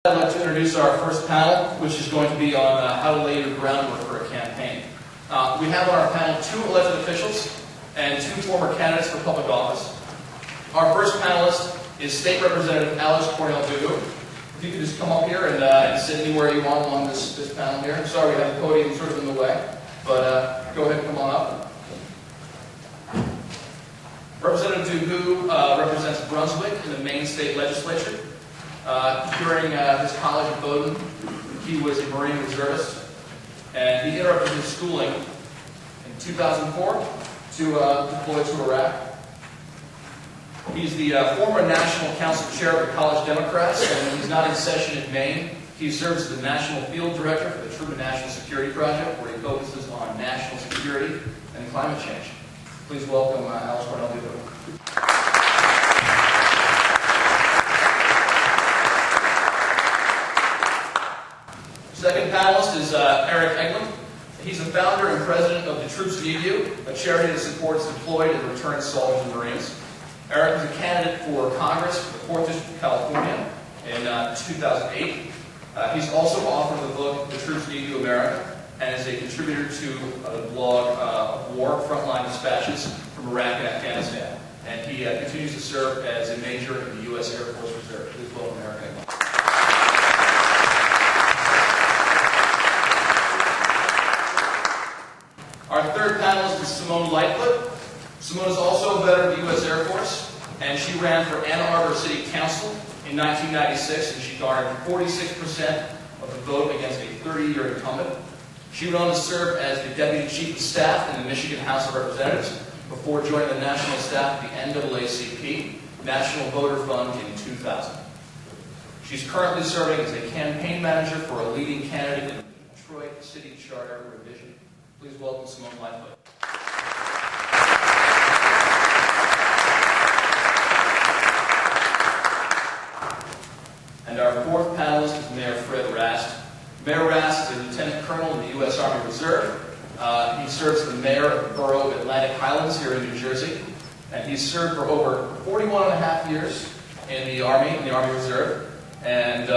I'd like to introduce our first panel, which is going to be on how to lay your groundwork for a campaign. We have on our panel 2 elected officials and 2 former candidates for public office. Our first panelist is State Representative Alice Cornell-Dugu. If you could just come up here and sit anywhere you want along this panel here. I'm sorry we have the podium sort of in the way, but go ahead and come on up. Representative Dugu represents Brunswick in the Maine State Legislature. During his college at Bowdoin, he was a Marine reservist, and he interrupted his schooling in 2004 to deploy to Iraq. He's the former National Council Chair of the College Democrats, and when he's not in session in Maine, he serves as the National Field Director for the Truman National Security Project, where he focuses on national security and climate change. Please welcome Alice Cornell-Dugu. Second panelist is Eric Eglin. He's the founder and president of the Troops Need You, a charity that supports deployed and returned soldiers and Marines. Eric was a candidate for Congress for the 4th District of California in 2008. He's also authored the book, The Troops Need You America, and is a contributor to the blog War Frontline Dispatches from Iraq and Afghanistan. And he continues to serve as a major in the U.S. Air Force Reserve. Please welcome Eric Eglin. Our third panelist is Simone Lightfoot. Simone is also a veteran of the U.S. Air Force, and she ran for Ann Arbor City Council in 1996, and she garnered 46% of the vote against a 30-year incumbent. She went on to serve as the Deputy Chief of Staff in the Michigan House of Representatives before joining the national staff at the NAACP, National Voter Fund, in 2000. She's currently serving as a campaign manager for a leading candidate in the Detroit City Charter revision. Please welcome Simone Lightfoot. And our fourth panelist is Mayor Fred Rast. Mayor Rast is a lieutenant colonel in the U.S. Army Reserve. He serves as the mayor of the borough of Atlantic Highlands here in New Jersey. And he's served for over 41 and a half years in the Army Reserve. And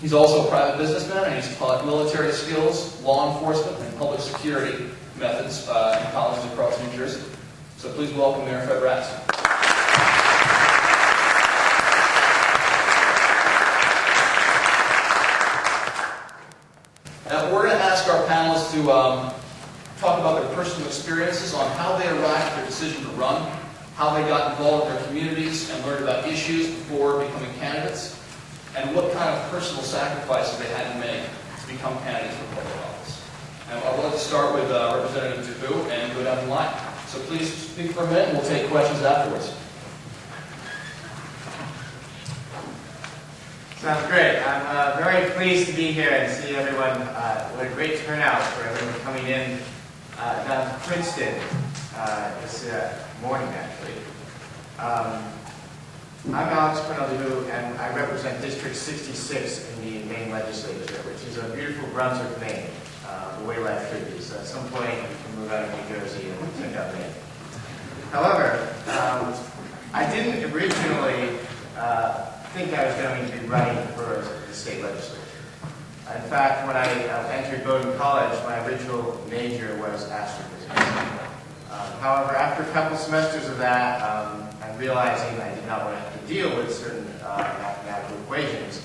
he's also a private businessman, and he's taught military skills, law enforcement, and public security methods in colleges across New Jersey. So please welcome Mayor Fred Rast. Now we're going to ask our panelists to talk about their personal experiences on how they arrived at their decision to run, how they got involved in their communities and learned about issues before becoming candidates, and what kind of personal sacrifices they had to make to become candidates for public office. And I would like to start with Representative Dugu and go down the line. So please speak for a minute, and we'll take questions afterwards. Sounds great. I'm very pleased to be here and see everyone. What a great turnout for everyone coming in down to Princeton this morning, actually. I'm Alex Cornell-Dugu, and I represent District 66 in the Maine Legislature, which is a beautiful Brunswick, Maine, the way life should be. So at some point, you can move out of New Jersey and check out Maine. However, I didn't originally think I was going to be running for the state legislature. In fact, when I entered Bowdoin College, my original major was astrophysics. However, after a couple semesters of that, and realizing I did not want to have to deal with certain mathematical equations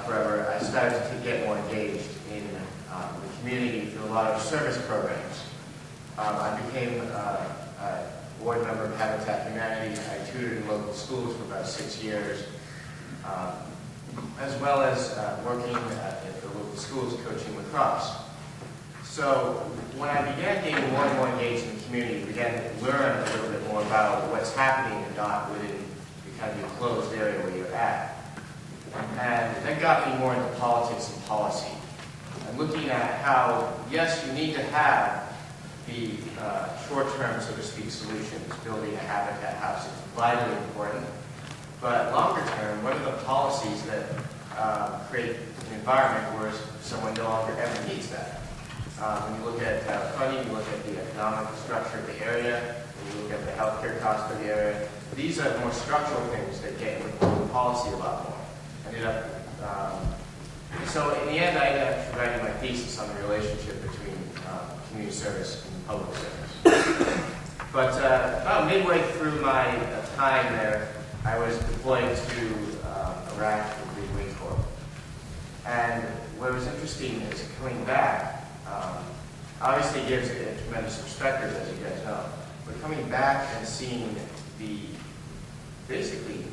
forever, I started to get more engaged in the community through a lot of service programs. I became a board member of Habitat Humanity. I tutored in local schools for about 6 years, as well as working at the local schools coaching lacrosse. So when I began getting more and more engaged in the community, I began to learn a little bit more about what's happening and not within the kind of enclosed area where you're at. And that got me more into politics and policy. And looking at how, yes, you need to have the short-term, so to speak, solutions, building a habitat house is vitally important. But longer term, what are the policies that create an environment where someone no longer ever needs that? When you look at funding, you look at the economic structure of the area, when you look at the healthcare costs of the area, these are more structural things that get into policy a lot more. Ended up So in the end, I ended up writing my thesis on the relationship between community service and public service. But about midway through my time there, I was deployed to Iraq with the Wing Corps. And what was interesting is coming back, obviously gives a tremendous perspective, as you guys know. But coming back and seeing the, basically,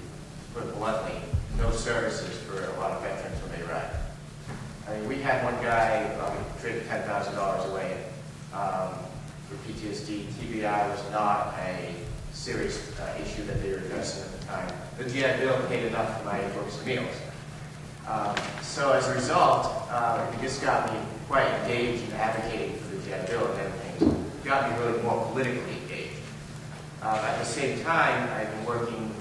put it bluntly, no services for a lot of veterans from Iraq. I mean, we had one guy traded $10,000 away for PTSD. TBI was not a serious issue that they were addressing at the time. The GI Bill paid enough for my books and meals. So as a result, it just got me quite engaged in advocating for the GI Bill and everything. It got me really more politically engaged. At the same time, I've been working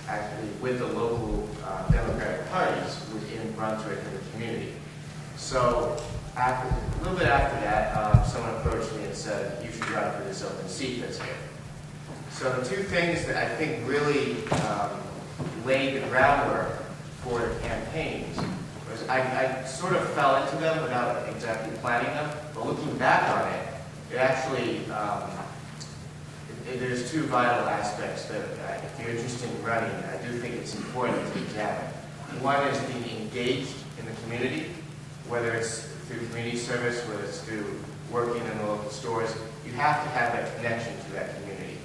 actually with the local Democratic parties within Brunswick and the community. So a little bit after that, someone approached me and said, you should run for this open seat that's here. So the two things that I think really laid the groundwork for the campaigns was I sort of fell into them without exactly planning them, but looking back on it, it actually, there's two vital aspects that if you're interested in running, I do think it's important to examine. One is being engaged in the community, whether it's through community service, whether it's through working in the local stores. You have to have that connection to that community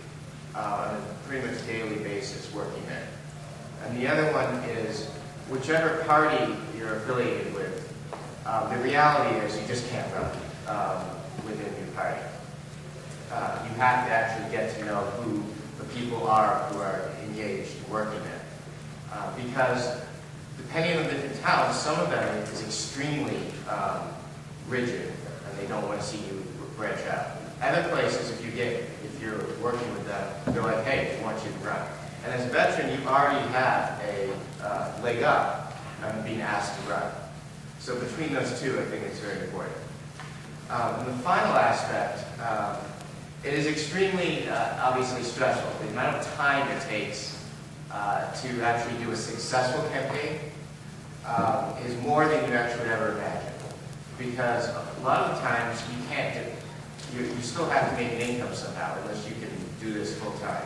on a pretty much daily basis working there. And the other one is whichever party you're affiliated with, the reality is you just can't run within your party. You have to actually get to know who the people are who are engaged in working there. Because depending on the different towns, some of them is extremely rigid and they don't want to see you branch out. Other places, if you're working with them, they're like, hey, we want you to run. And as a veteran, you already have a leg up on being asked to run. So between those two, I think it's very important. And the final aspect, it is extremely, obviously stressful. The amount of time it takes to actually do a successful campaign is more than you actually ever imagine. Because a lot of the times you can't do it. You still have to make an income somehow, unless you can do this full time,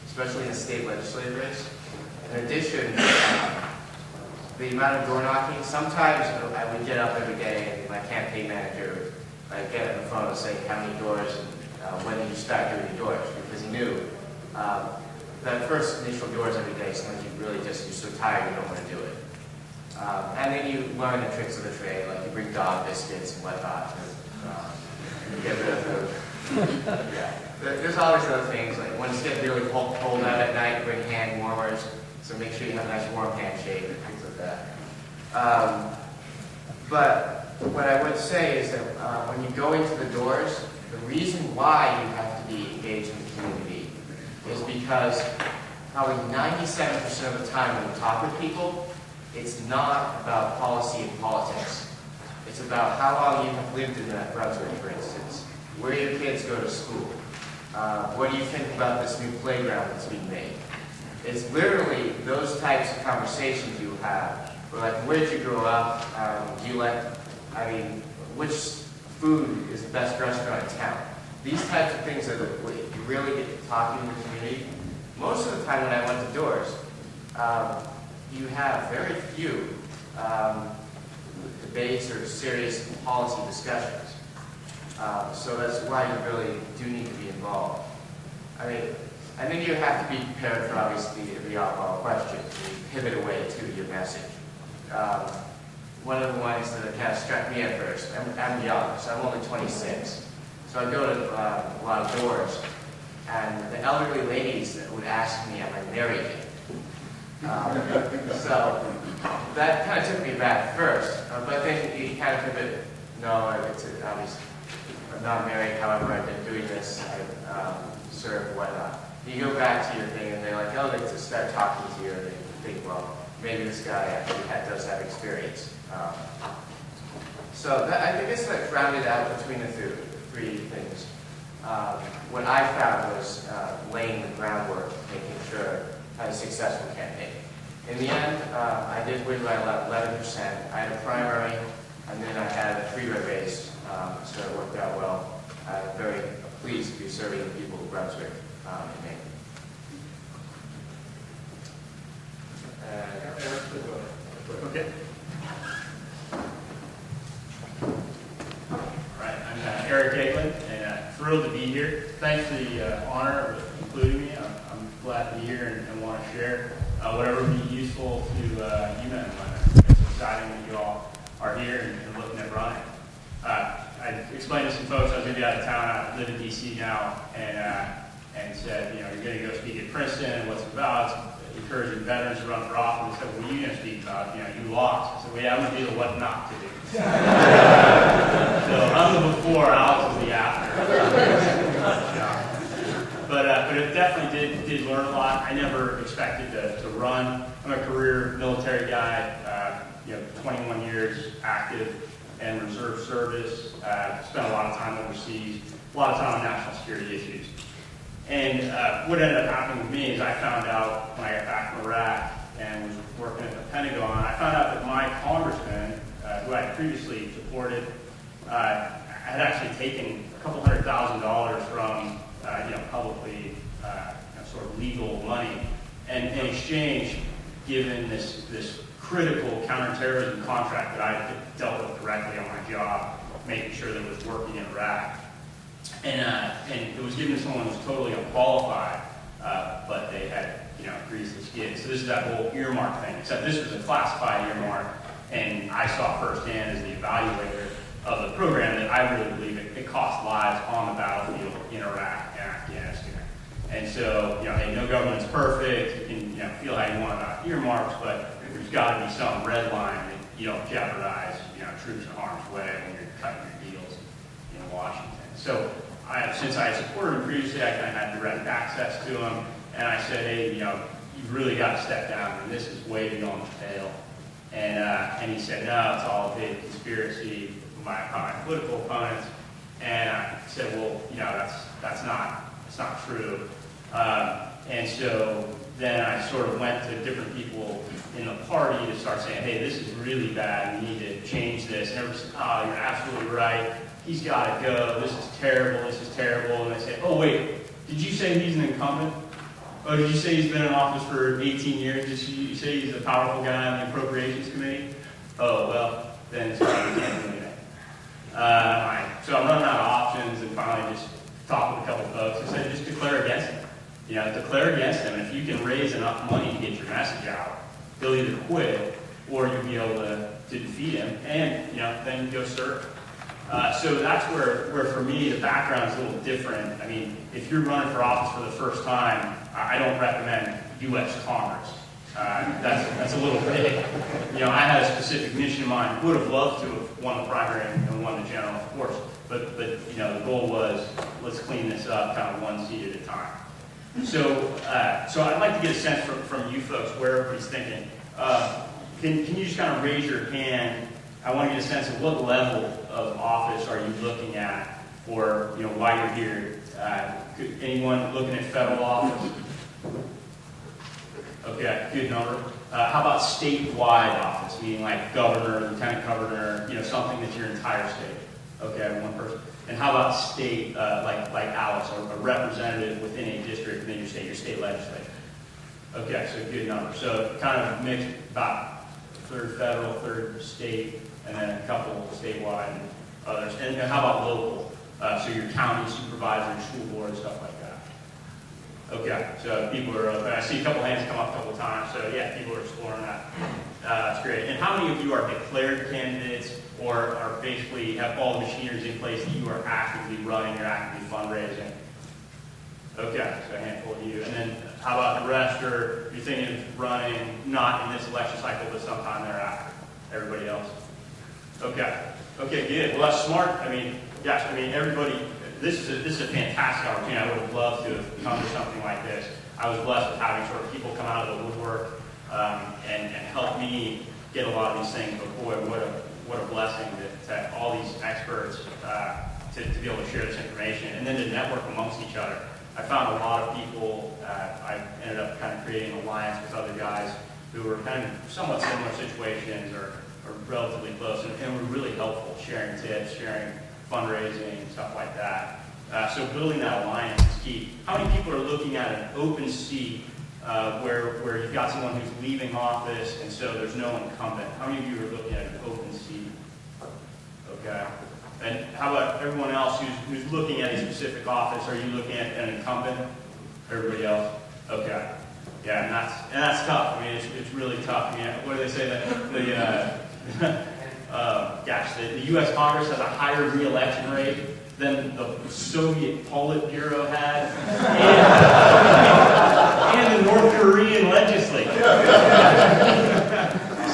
especially in the state legislative race. In addition, the amount of door knocking, sometimes I would get up every day and my campaign manager would get on the phone and say how many doors and when did you start doing the doors, because he knew that first initial doors every day, sometimes you're so tired you don't want to do it. And then you learn the tricks of the trade, like you bring dog biscuits and whatnot to get rid of those. Yeah. There's always other things, like when it's getting really cold out at night, bring hand warmers, so make sure you have a nice warm handshake and things like that. But what I would say is that when you go into the doors, the reason why you have to be engaged in the community is because probably 97% of the time when you talk with people, it's not about policy and politics. It's about how long you have lived in Brunswick, for instance, where your kids go to school. What do you think about this new playground that's being made? It's literally those types of conversations you have. Or like, where did you grow up? Do you like, which food is the best restaurant in town? These types of things are what you really get talking to the community. Most of the time when I went to doors, you have very few debates or serious policy discussions. So that's why you really do need to be involved. And then you have to be prepared for obviously the oddball questions. You pivot away to your message. One of the ones that kind of struck me at first, I'm young, so I'm only 26. So I go to a lot of doors, and the elderly ladies would ask me, am I married yet? So that kind of took me back first, but then you kind of pivot, no, obviously, I'm not married, however, I've been doing this, I've served, whatnot. You go back to your thing, and they're like, oh, they just start talking to you, and they think, well, maybe this guy actually does have experience. So I guess that rounded out between the three things. What I found was laying the groundwork, making sure I had a successful campaign. In the end, I did win by 11%. I had a primary, and then I had a three-way race, so it worked out well. I'm very pleased to be serving the people of Brunswick in Maine. Okay. All right, I'm Eric Eglin, and thrilled to be here. Thanks for the honor of including me. I'm glad to be here and want to share whatever would be useful to you men. It's exciting that you all are here and looking at running. I explained to some folks I was going to be out of town. I live in D.C. now, and said, you know, you're going to go speak at Princeton, and what's it about? It's encouraging veterans to run for office. They said, what are you going to speak about? You know, you lost. I said, well, yeah, I'm going to be the what not to do. So I'm the before, Alex is the after. But it definitely did learn a lot. I never expected to run. I'm a career military guy, 21 years active and reserve service. Spent a lot of time overseas, a lot of time on national security issues. And what ended up happening with me is I found out when I got back from Iraq and was working at the Pentagon, I found out that my congressman, who I had previously supported, had actually taken a couple $100,000 from publicly sort of legal money, and in exchange, given this critical counterterrorism contract that I dealt with directly on my job, making sure that it was working in Iraq. And it was given to someone who was totally unqualified, but they had, greased the skid. So this is that whole earmark thing, except this was a classified earmark, and I saw firsthand as the evaluator of the program that I really believe it cost lives on the battlefield in Iraq and Afghanistan. And so, hey, no government's perfect. You can, feel how you want about earmarks, but there's got to be some red line that you don't jeopardize, troops in harm's way when you're cutting your deals in Washington. So since I had supported him previously, I kind of had direct access to him, and I said, hey, you've really got to step down, and this is way beyond the pale. And he said, no, it's all a big conspiracy from my political opponents. And I said, well, that's not true. And so then I sort of went to different people in the party to start saying, hey, this is really bad. We need to change this. And everybody said, oh, you're absolutely right. He's got to go. This is terrible. This is terrible. And I said, oh, wait, did you say he's an incumbent? Oh, did you say he's been in office for 18 years? Did you say he's a powerful guy on the Appropriations Committee? Oh, well, then sorry, we can't do anything. So I'm running out of options, and finally just talked with a couple of folks and said, just declare against him. Declare against him. And if you can raise enough money to get your message out, he'll either quit or you'll be able to defeat him, and then go serve. So that's where for me the background is a little different. I mean, if you're running for office for the first time, I don't recommend U.S. Congress. That's a little big. I had a specific mission in mind. Would have loved to have won the primary and won the general, of course. But the goal was, let's clean this up, kind of one seat at a time. So I'd like to get a sense from you folks where everybody's thinking. Can you just kind of raise your hand? I want to get a sense of what level of office are you looking at, or why you're here. Anyone looking at federal office? Okay, good number. How about statewide office, meaning like governor, lieutenant governor, something that's your entire state? Okay, one person. And how about state, like Alice, or a representative within a district within your state legislature? Okay, so good number. So kind of mixed, about third federal, third state, and then a couple statewide and others. And how about local? So your county supervisor, your school board, stuff like that. Okay, so people are, I see a couple hands come up a couple times, so yeah, people are exploring that. That's great. And how many of you are declared candidates, or are basically have all the machineries in place that you are actively running, you're actively fundraising? Okay, so a handful of you. And then how about the rest, or you're thinking of running not in this election cycle, but sometime thereafter? Everybody else? Okay, good. Well, that's smart. Everybody, this is a fantastic opportunity. I would have loved to have come to something like this. I was blessed with having sort of people come out of the woodwork and help me get a lot of these things. But boy, what a blessing to all these experts to be able to share this information and then to network amongst each other. I found a lot of people. I ended up kind of creating an alliance with other guys who are kind of somewhat similar situations or relatively close, and were really helpful, sharing tips, sharing fundraising, stuff like that. So building that alliance is key. How many people are looking at an open seat where you've got someone who's leaving office and so there's no incumbent? How many of you are looking at an open seat? Okay. And how about everyone else who's looking at a specific office? Are you looking at an incumbent? Everybody else? Okay. Yeah, and that's tough. I mean, it's really tough. I mean, what do they say that the U.S. Congress has a higher re-election rate than the Soviet Politburo had, and the North Korean legislature.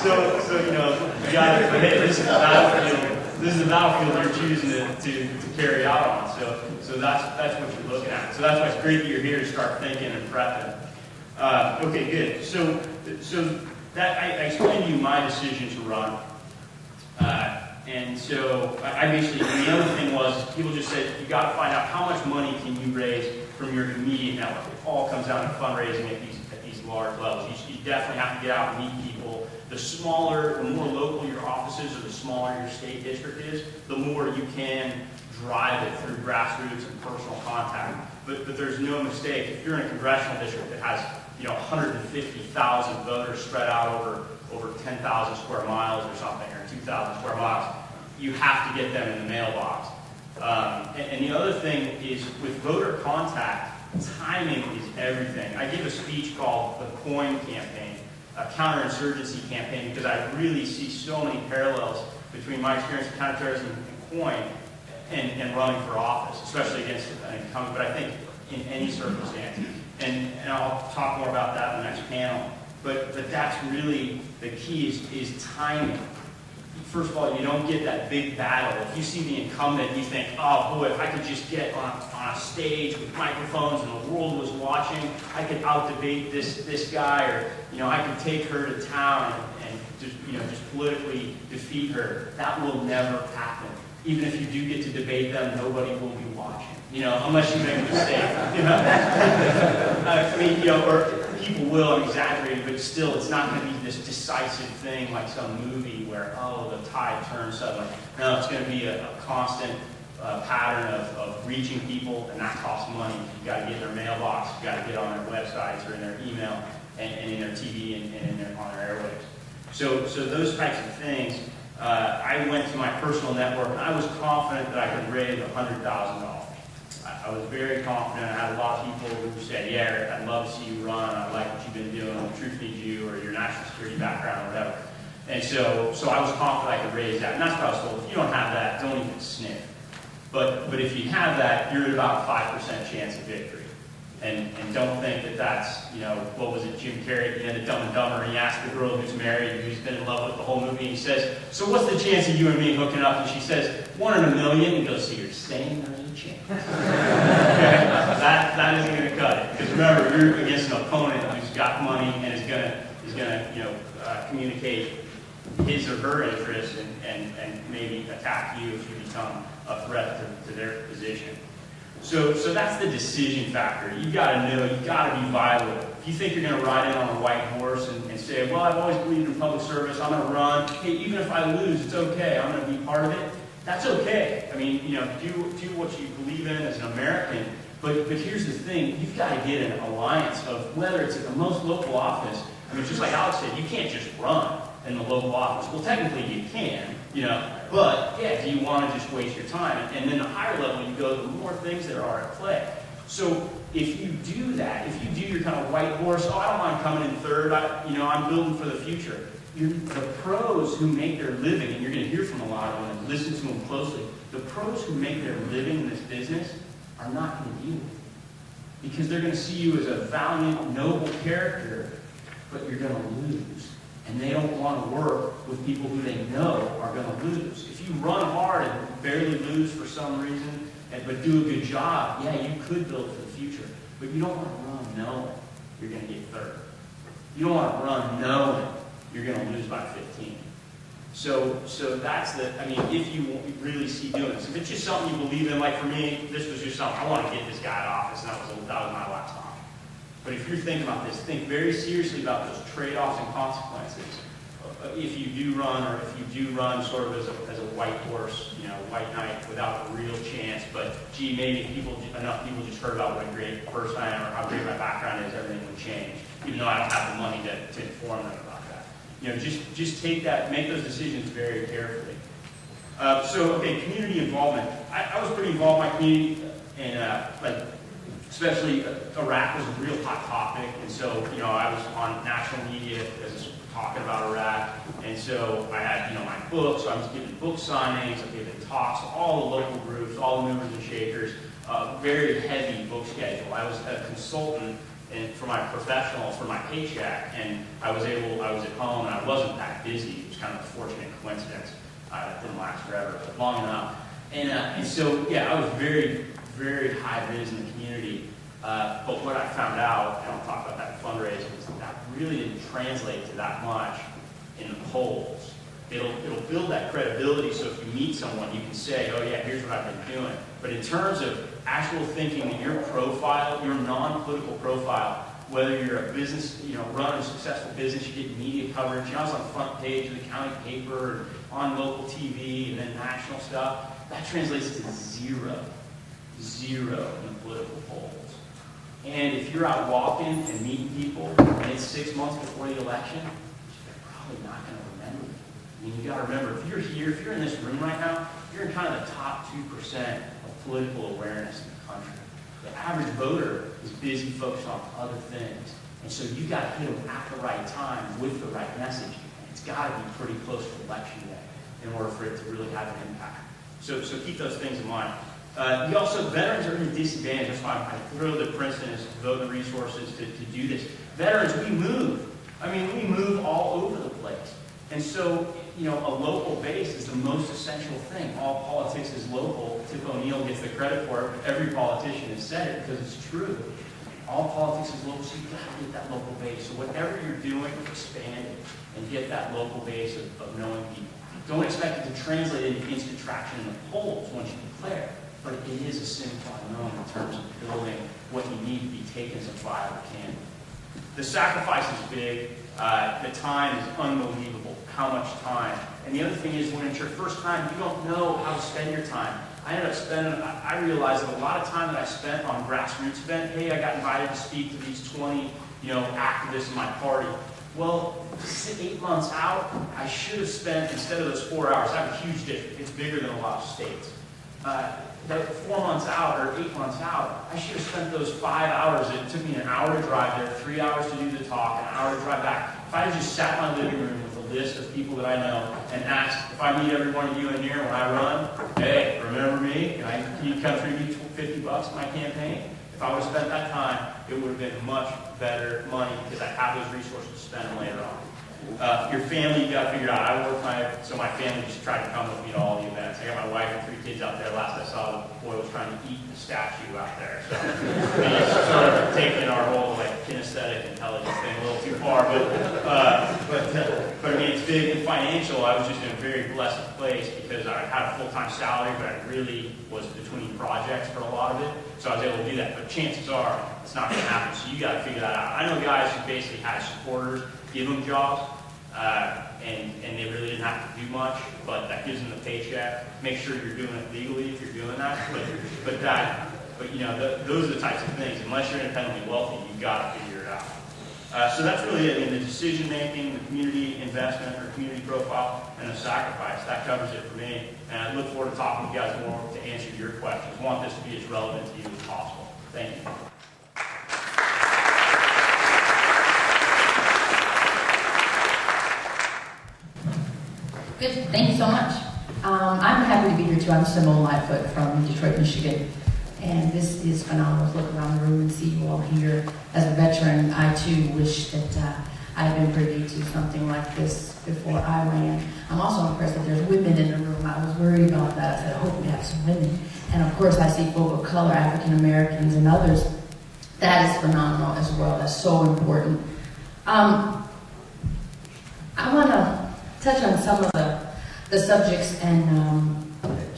so you know, you gotta, hey, this is a battlefield. This is a battlefield you're choosing to carry out on. So that's what you're looking at. So that's why it's great that you're here to start thinking and prepping. Okay, good. So that I explained to you my decision to run. And so I basically, the other thing was, people just said, you got to find out how much money can you raise from your immediate network. It all comes down to fundraising at these large levels. You definitely have to get out and meet people. The smaller, the more local your office is, or the smaller your state district is, the more you can drive it through grassroots and personal contact. But there's no mistake, if you're in a congressional district that has 150,000 voters spread out over 10,000 square miles or something, or 2,000 square miles, you have to get them in the mailbox. And the other thing is, with voter contact, timing is everything. I give a speech called the COIN campaign, a counterinsurgency campaign, because I really see so many parallels between my experience with counterterrorism and COIN and running for office, especially against an incumbent, but I think in any circumstance. And I'll talk more about that in the next panel. But that's really the key is timing. First of all, you don't get that big battle. If you see the incumbent, you think, oh boy, if I could just get on a stage with microphones and the world was watching, I could out-debate this guy, or I could take her to town and just politically defeat her. That will never happen. Even if you do get to debate them, nobody will be watching. Unless you make a mistake. I mean, or people will, I'm exaggerating, but still, it's not going to be this decisive thing like some movie where, oh, the tide turns suddenly. No, it's going to be a constant pattern of reaching people, and that costs money. You've got to get in their mailbox, you've got to get on their websites or in their email and in their TV and on their airwaves. So those types of things, I went to my personal network, and I was confident that I could raise $100,000. I was very confident. I had a lot of people who said, yeah, Eric, I'd love to see you run. I like what you've been doing, Truth Needs You, or your national security background, or whatever. And so I was confident I could raise that. And that's what I was told. If you don't have that, don't even sniff. But if you have that, you're at about 5% chance of victory. And don't think that that's, what was it, Jim Carrey at the end of Dumb and Dumber, and he asked the girl who's married, who's been in love with the whole movie, and he says, so what's the chance of you and me hooking up? And she says, 1 in a million. He goes, so you're saying there's a chance. Okay? That isn't going to cut it. Because remember, you're against an opponent who's got money and is going to communicate his or her interests and maybe attack you if you become a threat to their position. So that's the decision factor. You've got to know, you've got to be viable. If you think you're going to ride in on a white horse and say, well, I've always believed in public service, I'm going to run. Hey, even if I lose, it's okay. I'm going to be part of it. That's okay. I mean, do what you believe in as an American. But here's the thing. You've got to get an alliance of whether it's at the most local office. I mean, just like Alex said, you can't just run in the local office. Well, technically you can, but yeah, do you want to just waste your time? And then the higher level you go, the more things there are at play. So if you do that, if you do your kind of white horse, I don't mind coming in third, I'm building for the future. The pros who make their living, and you're going to hear from a lot of them and listen to them closely, the pros who make their living in this business are not going to deal with it. Because they're going to see you as a valiant, noble character, but you're going to lose. And they don't want to work with people who they know are going to lose. If you run hard and barely lose for some reason, but do a good job, yeah, you could build for the future. But you don't want to run knowing you're going to get third. You don't want to run knowing you're going to lose by 15. So that's if you really see doing this. If it's just something you believe in, like for me, this was just something, I want to get this guy out of office, and that was my last time. But if you're thinking about this, think very seriously about those trade-offs and consequences. If you do run, or if you do run sort of as a white horse, white knight without a real chance, but gee, maybe if enough people just heard about what a great person I am or how great my background is, everything would change, even though I don't have the money to inform them about that. Just take that, make those decisions very carefully. Community involvement. I was pretty involved in my community, and especially Iraq was a real hot topic, and so I was on national media talking about Iraq, and so I had my books. So I was giving book signings, I was giving talks to all the local groups, all the movers and shakers. Very heavy book schedule. I was a consultant for my paycheck, and I was at home, and I wasn't that busy. It was kind of a fortunate coincidence. That didn't last forever, but long enough. And so, I was very, very high vis in the community. But what I found out, and I'll talk about that in fundraising, is that really didn't translate to that much in the polls. It'll build that credibility, so if you meet someone, you can say, oh yeah, here's what I've been doing. But in terms of actual thinking that your profile, your non-political profile, whether you're a business, run a successful business, you get media coverage. I was on the front page of the county paper, on local TV, and then national stuff. That translates to zero in the political polls. And if you're out walking and meeting people, and it's 6 months before the election, they're probably not going to remember you. I mean, you got to remember, if you're in this room right now, you're in kind of the top 2% of political awareness in the country. The average voter is busy focused on other things. And so you got to hit them at the right time with the right message. And it's got to be pretty close to election day in order for it to really have an impact. So keep those things in mind. Veterans are in a disadvantage. That's why I'm thrilled that Princeton is devoting resources to do this. Veterans, we move. We move all over the place. And so, a local base is the most essential thing. All politics is local. Tip O'Neill gets the credit for it, but every politician has said it because it's true. All politics is local, so you've got to get that local base. So whatever you're doing, expand it and get that local base of knowing people. Don't expect it to translate into instant traction in the polls once you declare, but it is a sine qua non in terms of building what you need to be taken as a viable candidate. The sacrifice is big. The time is unbelievable. How much time? And the other thing is, when it's your first time, you don't know how to spend your time. I realized that a lot of time that I spent on grassroots event, hey, I got invited to speak to these 20, activists in my party. Well, 8 months out, I should have spent, instead of those 4 hours, I have a huge district. It's bigger than a lot of states. 4 months out or 8 months out, I should have spent those 5 hours. It took me an hour to drive there, 3 hours to do the talk, an hour to drive back. If I had just sat in my living room with a list of people that I know and asked, if I meet every one of you in here when I run, hey, remember me? Can you contribute $50 to my campaign? If I would have spent that time, it would have been much better money because I have those resources to spend later on. Your family, you got to figure out. So my family just tried to come with me to all the events. I got my wife and 3 kids out there. Last I saw, the boy was trying to eat the statue out there. So we sort of taken our whole kinesthetic intelligence thing a little too far. But it's big and financial. I was just in a very blessed place because I had a full-time salary, but I really was between projects for a lot of it. So I was able to do that. But chances are it's not going to happen. So you got to figure that out. I know guys who basically had supporters give them jobs, and they really didn't have to do much, but that gives them the paycheck. Make sure you're doing it legally if you're doing that. Those are the types of things. Unless you're independently wealthy, you've got to figure it out. So that's really it. The decision making, the community investment or community profile, and the sacrifice. That covers it for me. And I look forward to talking to you guys more to answer your questions. I want this to be as relevant to you as possible. Thank you. Good. Thank you so much. I'm happy to be here too. I'm Simone Lightfoot from Detroit, Michigan. And this is phenomenal to look around the room and see you all here. As a veteran, I too wish that I had been privy to something like this before I ran. I'm also impressed that there's women in the room. I was worried about that. I said, I hope we have some women. And of course, I see folk of color, African Americans, and others. That is phenomenal as well. That's so important. I want to touch on some of the subjects and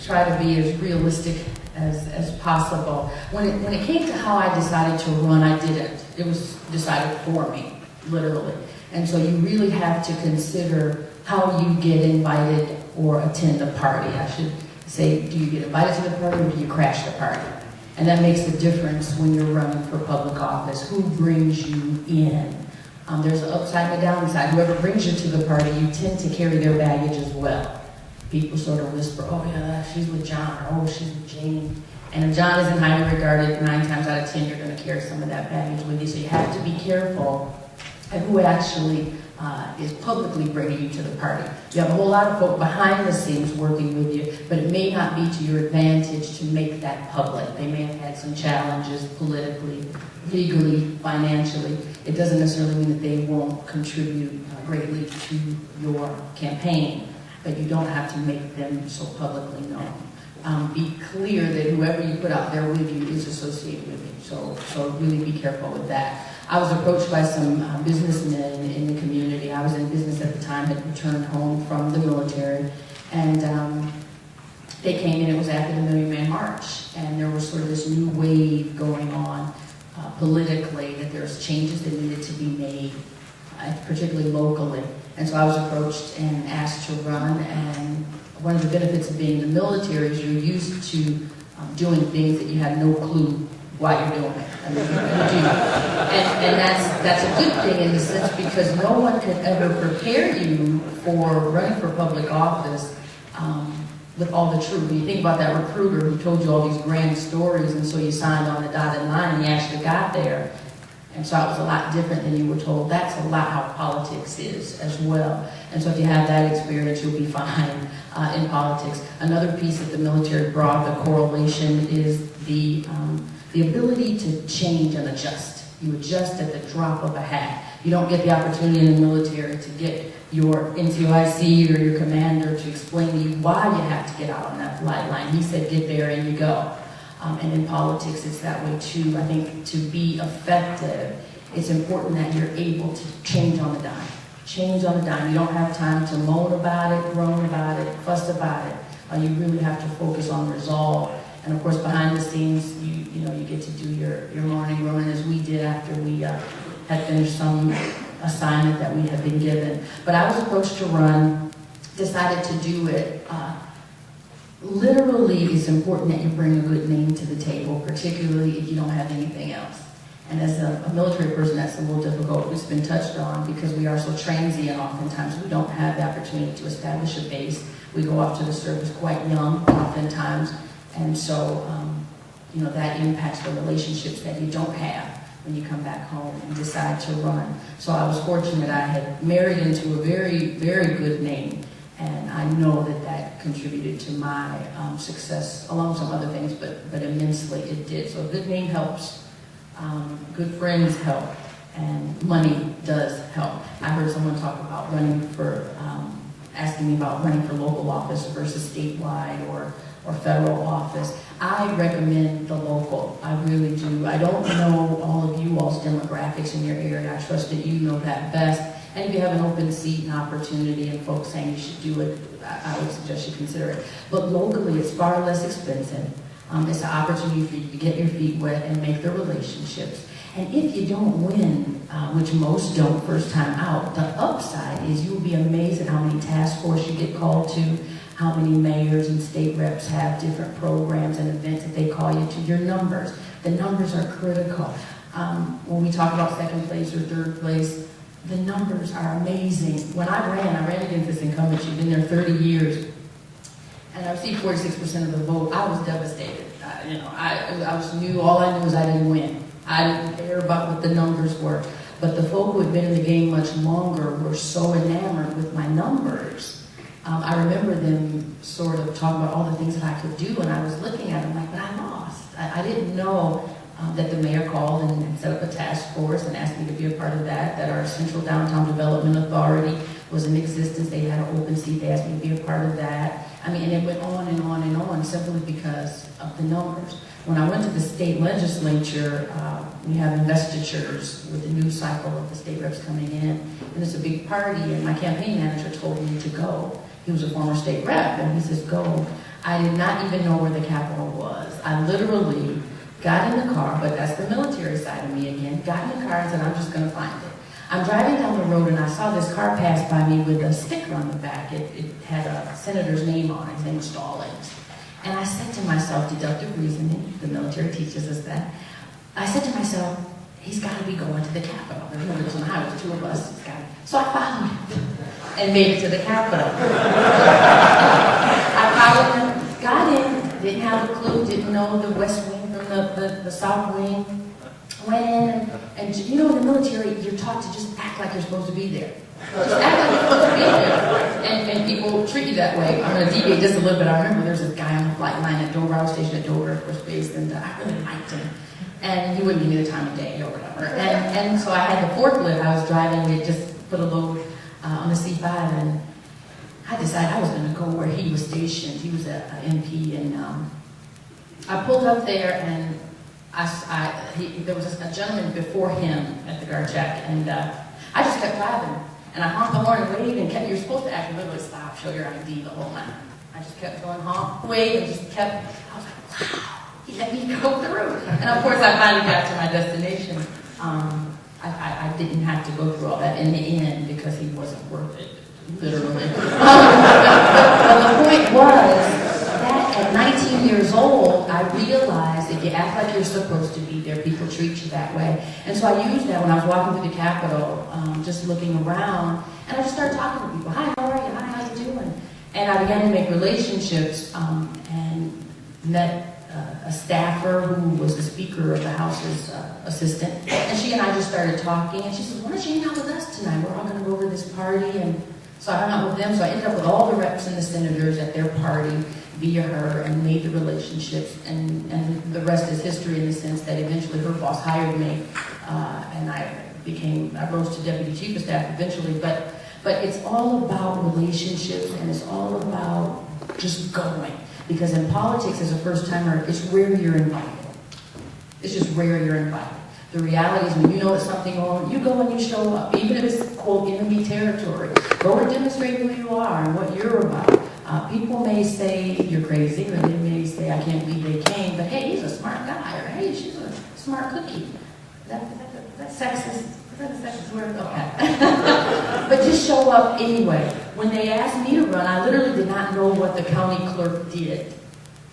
try to be as realistic as possible. When it came to how I decided to run, I didn't. It was decided for me. literally. And so you really have to consider how you get invited or attend a party. I should say, do you get invited to the party or do you crash the party? And that makes a difference when you're running for public office. Who brings you in? There's an upside and a downside. Whoever brings you to the party, you tend to carry their baggage as well. People sort of whisper, oh yeah, she's with John, or oh, she's with Jane. And if John isn't highly regarded, 9 times out of 10, you're going to carry some of that baggage with you. So you have to be careful at who actually is publicly bringing you to the party. You have a whole lot of folk behind the scenes working with you, but it may not be to your advantage to make that public. They may have had some challenges politically, legally, financially. It doesn't necessarily mean that they won't contribute greatly to your campaign, but you don't have to make them so publicly known. Be clear that whoever you put out there with you is associated with you. So really be careful with that. I was approached by some businessmen in the community. I was in business at the time, had returned home from the military, and they came in. It was after the Million Man March, and there was sort of this new wave going on politically, that there's changes that needed to be made, particularly locally. And so I was approached and asked to run, and one of the benefits of being in the military is you're used to doing things that you have no clue why you're doing it. I mean, you do. And that's a good thing in the sense because no one can ever prepare you for running for public office with all the truth. When you think about that recruiter who told you all these grand stories, and so you signed on the dotted line and you actually got there, and so it was a lot different than you were told. That's a lot how politics is as well. And so if you have that experience, you'll be fine in politics. Another piece that the military brought, the correlation, is the ability to change and adjust. You adjust at the drop of a hat. You don't get the opportunity in the military to get your NCOIC or your commander to explain to you why you have to get out on that flight line. He said, get there and you go. And in politics, it's that way too. I think to be effective, it's important that you're able to change on the dime. Change on the dime. You don't have time to moan about it, groan about it, fuss about it. You really have to focus on resolve. And of course, behind the scenes, you know, you get to do your morning run as we did after we had finished some assignment that we had been given. But I was approached to run, decided to do it. Literally, it's important that you bring a good name to the table, particularly if you don't have anything else. And as a military person, that's a little difficult. It's been touched on because we are so transient oftentimes. We don't have the opportunity to establish a base. We go off to the service quite young oftentimes. And so, you know, that impacts the relationships that you don't have when you come back home and decide to run. So I was fortunate. I had married into a very, very good name. And I know that that contributed to my success, along with some other things, but immensely it did. So a good name helps. Good friends help, and money does help. I heard someone talk about running for, asking me about running for local office versus statewide or federal office. I recommend the local. I really do. I don't know all of you all's demographics in your area. I trust that you know that best. And if you have an open seat and opportunity and folks saying you should do it, I would suggest you consider it. But locally, it's far less expensive. It's an opportunity for you to get your feet wet and make the relationships. And if you don't win, which most don't first time out, the upside is you'll be amazed at how many task force you get called to, how many mayors and state reps have different programs and events that they call you to. Your numbers. The numbers are critical. When we talk about second place or third place, the numbers are amazing. When I ran against this incumbent. She'd been there 30 years. And I received 46% of the vote. I was devastated. I knew all I knew was I didn't win. I didn't care about what the numbers were. But the folk who had been in the game much longer were so enamored with my numbers. I remember them sort of talking about all the things that I could do, and I was looking at them like, but I lost. I didn't know that the mayor called and set up a task force and asked me to be a part of that our Central Downtown Development Authority was in existence. They had an open seat. They asked me to be a part of that. I mean, and it went on and on and on simply because of the numbers. When I went to the state legislature, we have investitures with the new cycle of the state reps coming in, and it's a big party, and my campaign manager told me to go. He was a former state rep, and he says, go. I did not even know where the Capitol was. I literally got in the car, but that's the military side of me again, got in the car and said, I'm just going to find it. I'm driving down the road and I saw this car pass by me with a sticker on the back. It had a senator's name on it, his name was Stallings. And I said to myself, deductive reasoning, the military teaches us that, I said to myself, he's got to be going to the Capitol. There's no reason on the highway, the two of us. So I followed him and made it to the Capitol. I followed him, got in, didn't have a clue, didn't know the West Wing from the South Wing. Went in, and you know, in the military, you're taught to just act like you're supposed to be there. Just act like you're supposed to be there. And people treat you that way. I'm going to deviate just a little bit. I remember there was this guy on the flight line at Dover. I was stationed at Dover Air Force Base, and I really liked him. And he wouldn't give me the time of day or whatever. And so I had the forklift. I was driving it, just put a load on the C5, and I decided I was going to go where he was stationed. He was an MP, and I pulled up there, and there was a gentleman before him at the guard check, and I just kept driving. And I honked the horn and waved, and kept, you're supposed to actually literally stop, show your ID the whole time. I just kept going honk, wave, and just kept, I was like, wow. He let me go through. And of course, I finally got to my destination. I didn't have to go through all that in the end because he wasn't worth it, literally. But the point was that at 19 years old, I realized if you act like you're supposed to be there, people treat you that way. And so I used that when I was walking through the Capitol, just looking around, and I just started talking to people. Hi, how are you? Hi, how you doing? And I began to make relationships and met a staffer who was the Speaker of the House's assistant. And she and I just started talking, and she said, why don't you hang out with us tonight? We're all going to go over this party. And so I hung out with them. So I ended up with all the reps and the senators at their party via her and made the relationships. And the rest is history in the sense that eventually her boss hired me, and I rose to Deputy Chief of Staff eventually. But it's all about relationships, and it's all about just going. Because in politics, as a first-timer, it's rare you're invited. It's just rare you're invited. The reality is when you know it's something on, you go and you show up. Even if it's, quote, enemy territory. Go and demonstrate who you are and what you're about. People may say you're crazy, or they may say, I can't believe they came, but hey, he's a smart guy, or hey, she's a smart cookie. That's sexist. Is that a sexist word? Okay. But just show up anyway. When they asked me to run, I literally did not know what the county clerk did.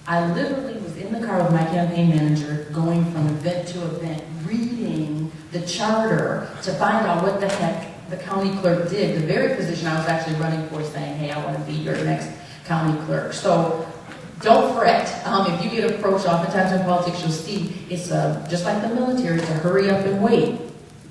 I literally was in the car with my campaign manager, going from event to event, reading the charter to find out what the heck the county clerk did. The very position I was actually running for, saying, hey, I want to be your next county clerk. So don't fret. If you get approached, oftentimes in politics, you'll see it's just like the military, to hurry up and wait.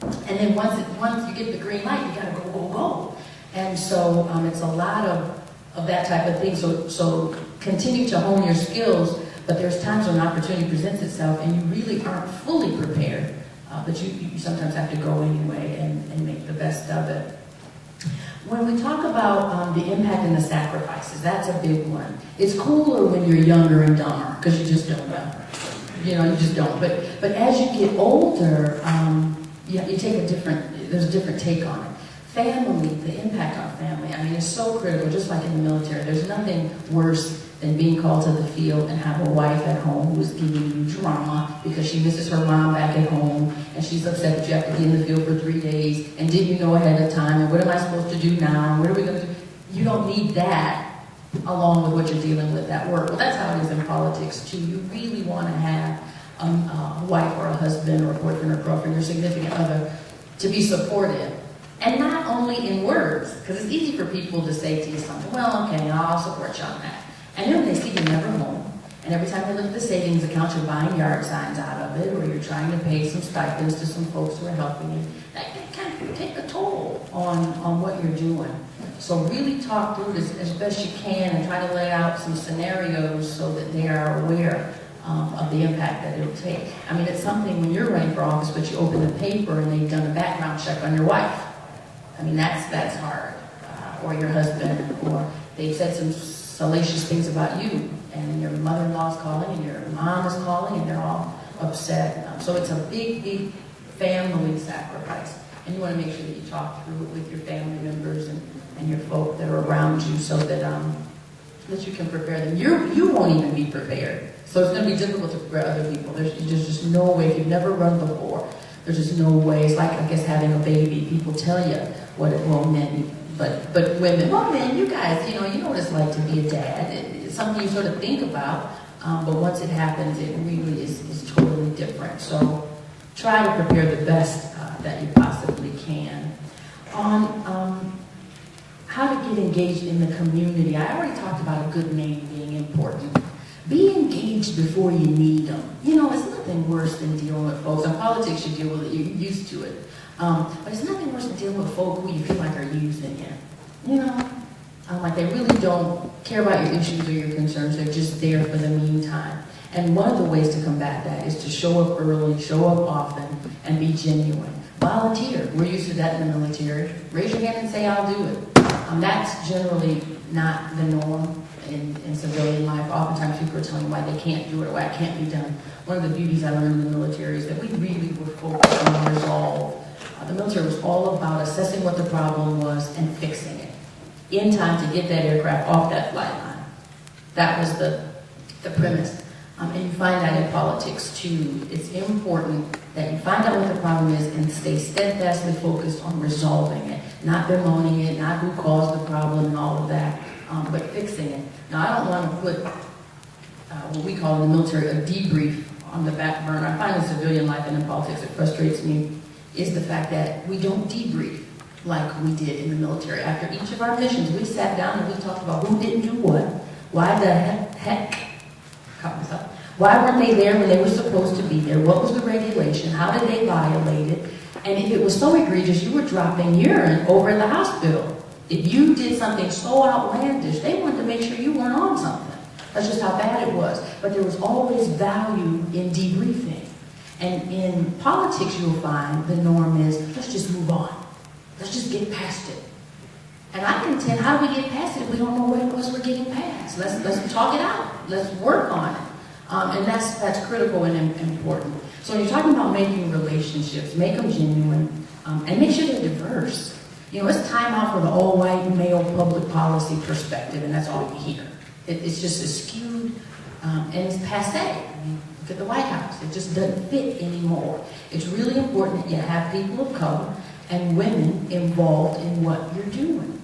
And then once you get the green light, you got to go. And so it's a lot of that type of thing. So continue to hone your skills, but there's times when an opportunity presents itself and you really aren't fully prepared. But you sometimes have to go anyway and make the best of it. When we talk about the impact and the sacrifices, that's a big one. It's cooler when you're younger and dumber, because you just don't know. You just don't. But as you get older, you take there's a different take on it. Family, the impact on family, I mean, it's so critical, just like in the military. There's nothing worse than being called to the field and have a wife at home who's giving you drama because she misses her mom back at home, and she's upset that you have to be in the field for 3 days, and didn't you know ahead of time, and what am I supposed to do now, and what are we going to do? You don't need that along with what you're dealing with at work. Well, that's how it is in politics, too. You really want to have a wife or a husband or a boyfriend or girlfriend, your significant other, to be supportive. And not only in words, because it's easy for people to say to you something, well, okay, I'll support you on that. And then they see you never home. And every time they look at the savings account, you're buying yard signs out of it, or you're trying to pay some stipends to some folks who are helping you. That can take a toll on what you're doing. So really talk through this as best you can and try to lay out some scenarios so that they are aware of the impact that it'll take. I mean, it's something when you're running for office, but you open the paper and they've done a background check on your wife. I mean, that's hard. Or your husband, or they've said some salacious things about you, and your mother-in-law's calling, and your mom is calling, and they're all upset. So it's a big, big family sacrifice. And you want to make sure that you talk through it with your family members and your folk that are around you so that that you can prepare them. You won't even be prepared. So it's going to be difficult to prepare other people. There's just no way, if you've never run before, There's just no way. It's like, I guess, having a baby. People tell you what it will mean, but women, well, men, you guys, you know what it's like to be a dad. It's something you sort of think about, but once it happens, it really is totally different. So try to prepare the best that you possibly can. On how to get engaged in the community, I already talked about a good name being important. Be engaged before you need them. You know, it's nothing worse than dealing with folks. In politics, you deal with it, you're used to it. But it's nothing worse than dealing with folk who you feel like are using you. You know, like they really don't care about your issues or your concerns. They're just there for the meantime. And one of the ways to combat that is to show up early, show up often, and be genuine. Volunteer. We're used to that in the military. Raise your hand and say, I'll do it. That's generally not the norm in civilian life. Oftentimes people are telling you why they can't do it or why it can't be done. One of the beauties I learned in the military is that we really were focused on resolve. The military was all about assessing what the problem was and fixing it in time to get that aircraft off that flight line. That was the premise. And you find that in politics too. It's important that you find out what the problem is and stay steadfastly focused on resolving it, not bemoaning it, not who caused the problem and all of that, but fixing it. Now, I don't want to put what we call in the military a debrief on the back burner. I find in civilian life and in politics, it frustrates me, is the fact that we don't debrief like we did in the military. After each of our missions, we sat down and we talked about who didn't do what, why the heck, why weren't they there when they were supposed to be there, what was the regulation, how did they violate it, and if it was so egregious you were dropping urine over in the hospital. If you did something so outlandish, they wanted to make sure you weren't on something. That's just how bad it was. But there was always value in debriefing. And in politics, you'll find the norm is, let's just move on. Let's just get past it. And I contend, how do we get past it if we don't know what it was we're getting past? Let's talk it out. Let's work on it. And that's critical and important. So when you're talking about making relationships, make them genuine, and make sure they're diverse. You know, it's time out for the all-white male public policy perspective, and that's all you hear. It's just skewed, and it's passé. I mean, look at the White House. It just doesn't fit anymore. It's really important that you have people of color and women involved in what you're doing.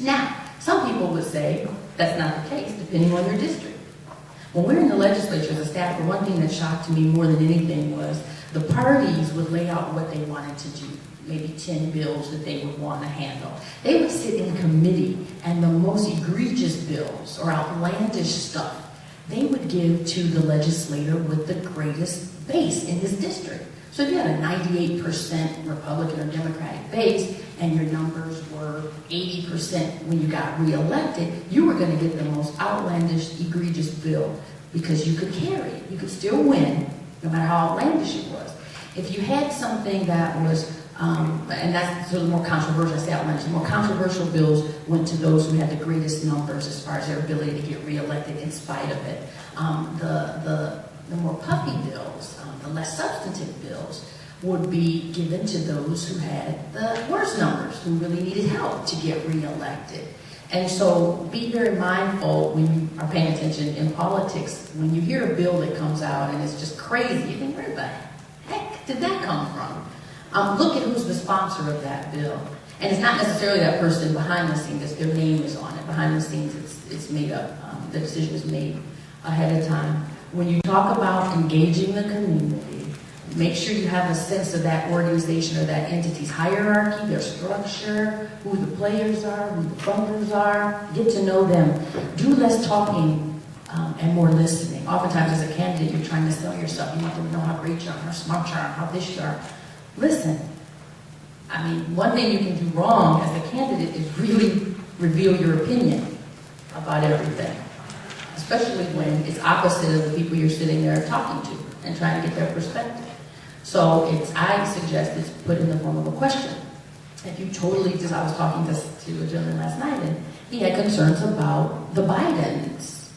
Now, some people would say that's not the case, depending on your district. When we were in the legislature as a staffer, one thing that shocked me more than anything was the parties would lay out what they wanted to do, maybe 10 bills that they would want to handle. They would sit in committee, and the most egregious bills or outlandish stuff they would give to the legislator with the greatest base in his district. So if you had a 98% Republican or Democratic base, and your numbers were 80% when you got reelected, you were going to get the most outlandish, egregious bill because you could carry it. You could still win, no matter how outlandish it was. If you had something that was, and that's sort of more controversial, I say outlandish, more controversial bills went to those who had the greatest numbers as far as their ability to get reelected in spite of it. The more puffy bills, the less substantive bills, would be given to those who had the worst numbers, who really needed help to get reelected. And so be very mindful when you are paying attention in politics. When you hear a bill that comes out and it's just crazy, you think, where the heck did that come from? Look at who's the sponsor of that bill. And it's not necessarily that person behind the scenes, their name is on it. Behind the scenes, it's made up. The decision is made ahead of time. When you talk about engaging the community, make sure you have a sense of that organization or that entity's hierarchy, their structure, who the players are, who the funders are. Get to know them. Do less talking and more listening. Oftentimes as a candidate, you're trying to sell yourself. You want them to know how great you are, how smart you are, how this you are. Listen. I mean, one thing you can do wrong as a candidate is really reveal your opinion about everything, especially when it's opposite of the people you're sitting there talking to and trying to get their perspective. So I suggest it's put in the form of a question. If you totally just, I was talking to a gentleman last night, and he had concerns about the Bidens,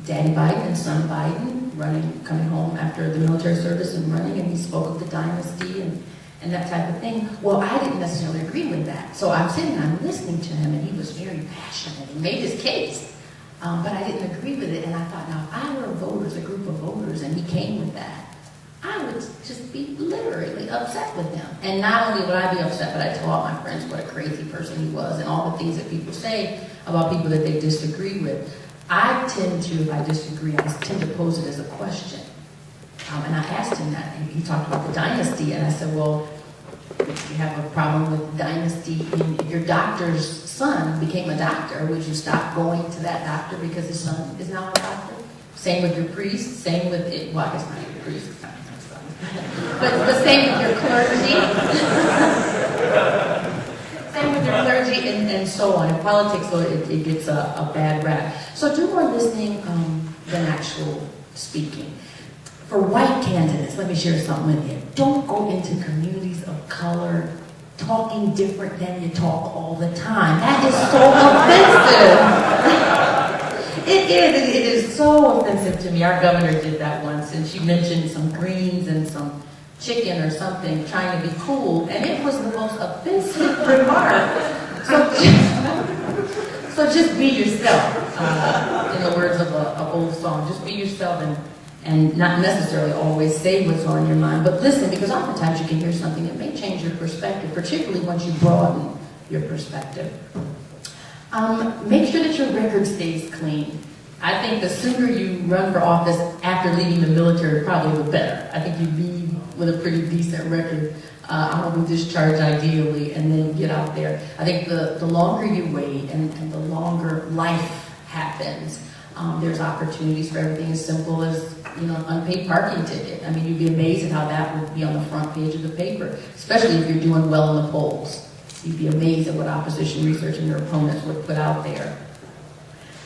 Daddy Biden and son Biden, coming home after the military service and running, and he spoke of the dynasty and that type of thing. Well, I didn't necessarily agree with that. So I'm sitting and I'm listening to him, and he was very passionate. He made his case, but I didn't agree with it. And I thought, now, if I were voters, a group of voters, and he came with that, I would just be literally upset with him. And not only would I be upset, but I tell all my friends what a crazy person he was and all the things that people say about people that they disagree with. I tend to, if I disagree, I tend to pose it as a question. And I asked him that, and he talked about the dynasty, and I said, well, you have a problem with dynasty, and your doctor's son became a doctor. Would you stop going to that doctor because his son is now a doctor? Same with your priest, same with it. Well, I guess not your priest, it's not but same with your clergy. Same with your clergy and so on. In politics, though, it gets a bad rap. So do more listening than actual speaking. For white candidates, let me share something with you. Don't go into communities of color talking different than you talk all the time. That is so offensive. It is so offensive to me. Our governor did that once, and she mentioned some greens and some chicken or something, trying to be cool, and it was the most offensive remark. So just be yourself. In the words of an old song, just be yourself and not necessarily always say what's on your mind, but listen, because oftentimes you can hear something that may change your perspective, particularly once you broaden your perspective. Make sure that your record stays clean. I think the sooner you run for office after leaving the military, probably the better. I think you leave with a pretty decent record, honorable discharge ideally, and then get out there. I think the longer you wait and the longer life happens, there's opportunities for everything as simple as, an unpaid parking ticket. I mean, you'd be amazed at how that would be on the front page of the paper, especially if you're doing well in the polls. You'd be amazed at what opposition research and your opponents would put out there.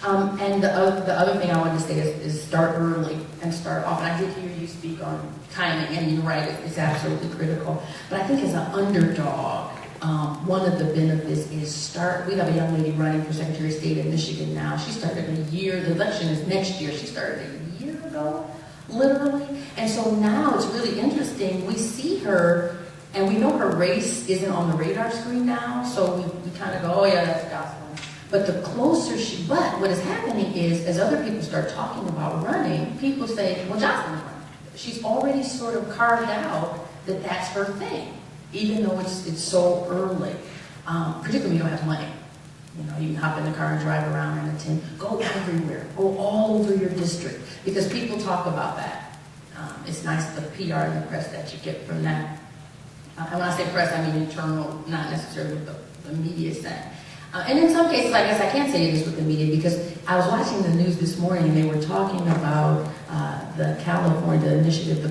And the other thing I wanted to say is start early and start often. I did hear you speak on timing, and you're right, it's absolutely critical. But I think as an underdog, one of the benefits is we have a young lady running for Secretary of State in Michigan now. She started the election is next year. She started a year ago, literally. And so now it's really interesting. We see her, and we know her race isn't on the radar screen now, so we kind of go, oh yeah, that's Jocelyn. But the closer but what is happening is, as other people start talking about running, people say, well, Jocelyn's running. She's already sort of carved out that that's her thing, even though it's so early. Particularly when you don't have money. You can hop in the car and drive around and attend. Go everywhere. Go all over your district. Because people talk about that. It's nice, the PR and the press that you get from that. And when I say press, I mean internal, not necessarily the media sense. And in some cases, I guess I can't say this with the media, because I was watching the news this morning and they were talking about the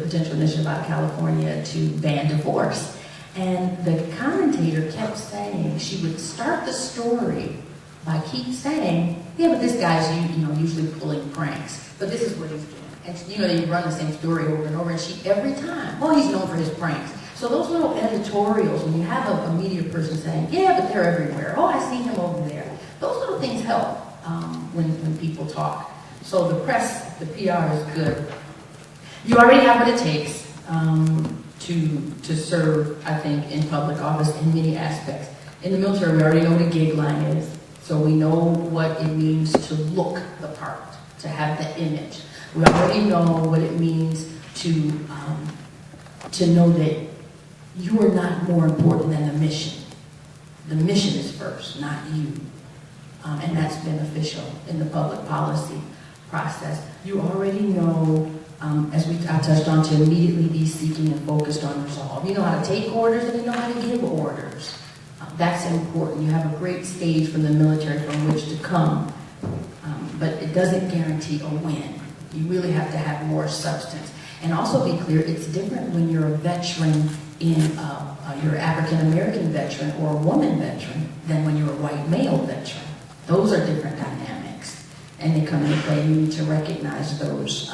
potential initiative out of California to ban divorce. And the commentator kept saying, she would start the story by keep saying, yeah, but this guy's usually pulling pranks, but this is what he's doing. And they run the same story over and over, and she every time, he's known for his pranks. So those little editorials, when you have a media person saying, yeah, but they're everywhere. Oh, I see him over there. Those little things help when people talk. So the press, the PR is good. You already have what it takes to serve, I think, in public office in many aspects. In the military, we already know what a gig line is. So we know what it means to look the part, to have the image. We already know what it means to know that you are not more important than the mission. The mission is first, not you. And that's beneficial in the public policy process. You already know, as I touched on, to immediately be seeking and focused on resolve. You know how to take orders and you know how to give orders. That's important. You have a great stage from the military from which to come, but it doesn't guarantee a win. You really have to have more substance. And also be clear, it's different when you're a veteran you're an African-American veteran or a woman veteran than when you're a white male veteran. Those are different dynamics, and they come into play. You need to recognize those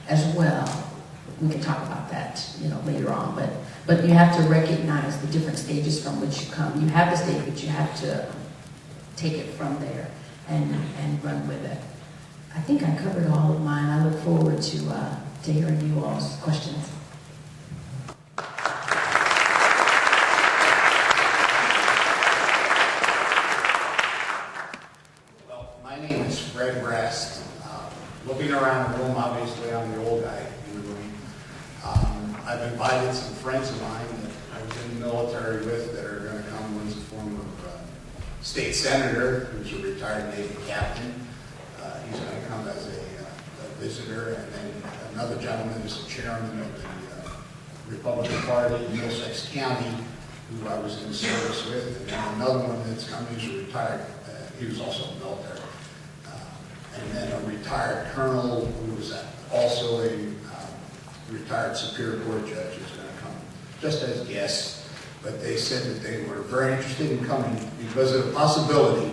as well. We can talk about that, later on, but you have to recognize the different stages from which you come. You have the stage, but you have to take it from there and run with it. I think I covered all of mine. I look forward to hearing you all's questions. Red Rest. Looking around the room, obviously I'm the old guy in the room. I've invited some friends of mine that I was in the military with that are going to come. One's a former state senator who's a retired Navy captain. He's going to come as a visitor. And then another gentleman is the chairman of the Republican Party in Middlesex County, who I was in service with. And then another one that's coming who's a retired, he was also military. And then a retired colonel who was also a retired Superior Court judge is going to come just as guests. But they said that they were very interested in coming because of the possibility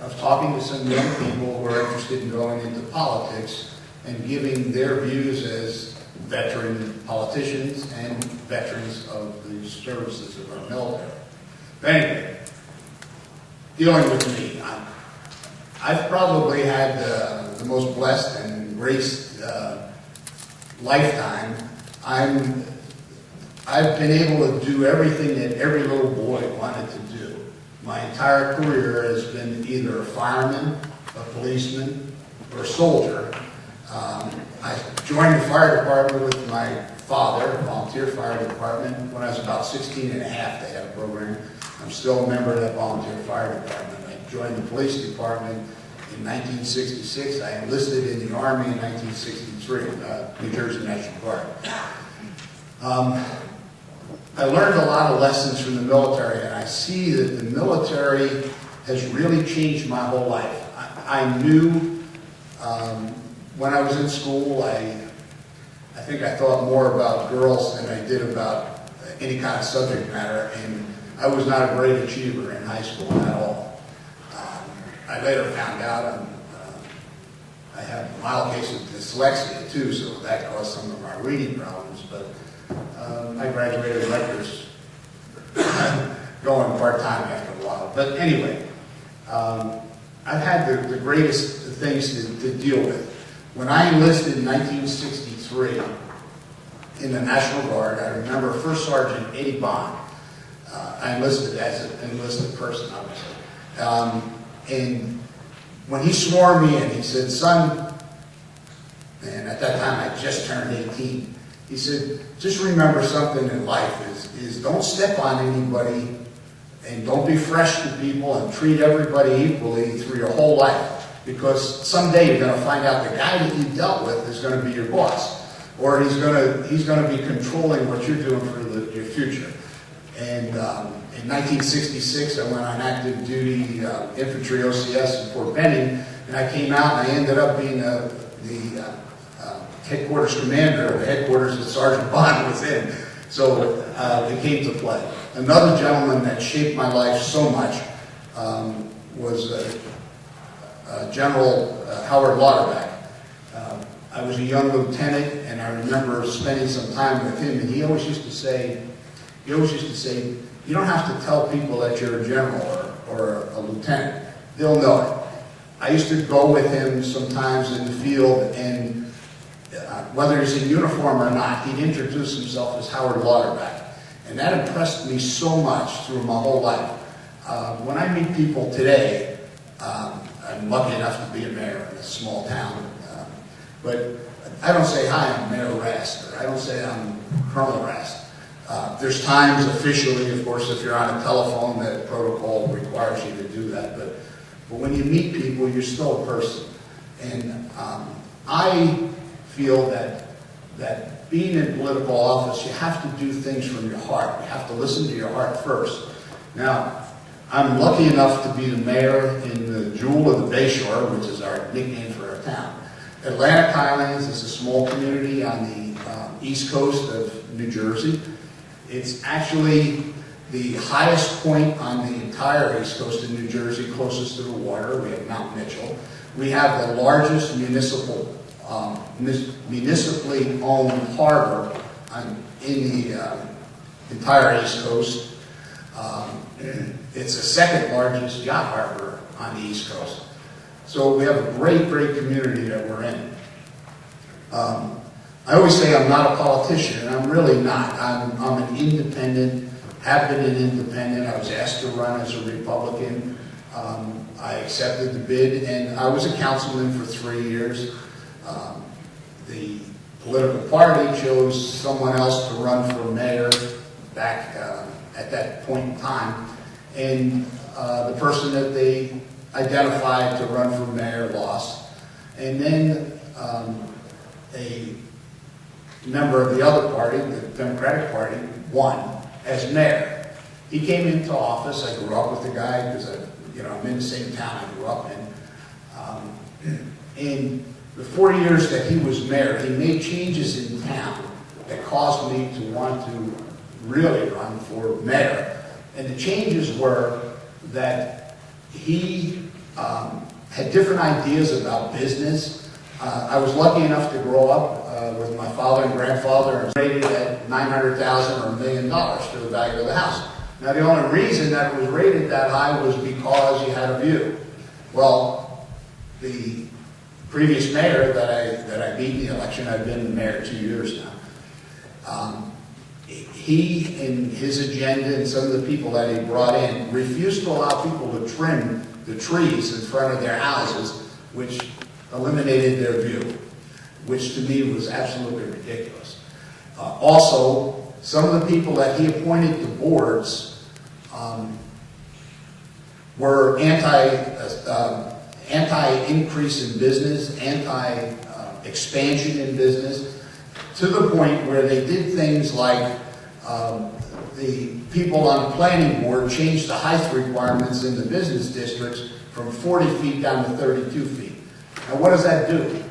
of talking to some young people who are interested in going into politics and giving their views as veteran politicians and veterans of the services of our military. But anyway, dealing with me, I've probably had the most blessed and graced lifetime. I've been able to do everything that every little boy wanted to do. My entire career has been either a fireman, a policeman, or a soldier. I joined the fire department with my father, volunteer fire department, when I was about 16 and a half. They had a program. I'm still a member of that volunteer fire department. I joined the police department in 1966. I enlisted in the Army in 1963, New Jersey National Guard. I learned a lot of lessons from the military, and I see that the military has really changed my whole life. I knew when I was in school, I think I thought more about girls than I did about any kind of subject matter, and I was not a great achiever in high school at all. I later found out I have a mild case of dyslexia too, so that caused some of my reading problems, but I graduated lectures going part-time after a while. But anyway, I've had the greatest things to deal with. When I enlisted in 1963 in the National Guard, I remember First Sergeant Eddie Bond. I enlisted as an enlisted person, obviously. And when he swore me in, he said, "Son," and at that time I just turned 18, he said, "Just remember something in life is don't step on anybody and don't be fresh to people and treat everybody equally through your whole life. Because someday you're going to find out the guy that you dealt with is going to be your boss, or he's going to be controlling what you're doing for your future." And in 1966, I went on active duty infantry OCS in Fort Benning, and I came out and I ended up being the headquarters commander of the headquarters that Sergeant Bond was in. So it came to play. Another gentleman that shaped my life so much was General Howard Lauterbach. I was a young lieutenant, and I remember spending some time with him, and he always used to say, "You don't have to tell people that you're a general or a lieutenant. They'll know it." I used to go with him sometimes in the field, and whether he's in uniform or not, he'd introduce himself as Howard Lauterbach. And that impressed me so much through my whole life. When I meet people today, I'm lucky enough to be a mayor in a small town, but I don't say, "Hi, I'm Mayor Rast," or I don't say I'm Colonel Rast. There's times officially, of course, if you're on a telephone, that protocol requires you to do that, but when you meet people, you're still a person. And I feel that being in political office, you have to do things from your heart. You have to listen to your heart first. Now, I'm lucky enough to be the mayor in the Jewel of the Bayshore, which is our nickname for our town. Atlantic Highlands is a small community on the east coast of New Jersey. It's actually the highest point on the entire east coast of New Jersey, closest to the water. We have Mount Mitchell. We have the largest municipally owned harbor in the entire east coast. It's the second largest yacht harbor on the east coast. So we have a great, great community that we're in. I always say I'm not a politician, and I'm really not. I'm an independent, have been an independent. I was asked to run as a Republican. I accepted the bid, and I was a councilman for 3 years. The political party chose someone else to run for mayor back at that point in time. And the person that they identified to run for mayor lost. And then a member of the other party, the Democratic Party, won as mayor. He came into office. I grew up with the guy because I'm in the same town I grew up in. In the 4 years that he was mayor, he made changes in town that caused me to want to really run for mayor. And the changes were that he had different ideas about business. I was lucky enough to grow up with my father and grandfather and rated at $900,000 or $1 million to the value of the house. Now, the only reason that it was rated that high was because you had a view. Well, the previous mayor that I beat in the election, I've been the mayor 2 years now, he and his agenda and some of the people that he brought in refused to allow people to trim the trees in front of their houses, which eliminated their view, which to me was absolutely ridiculous. Also, some of the people that he appointed to boards were anti-increase in business, anti-expansion in business, to the point where they did things like the people on the planning board changed the height requirements in the business districts from 40 feet down to 32 feet. Now, what does that do?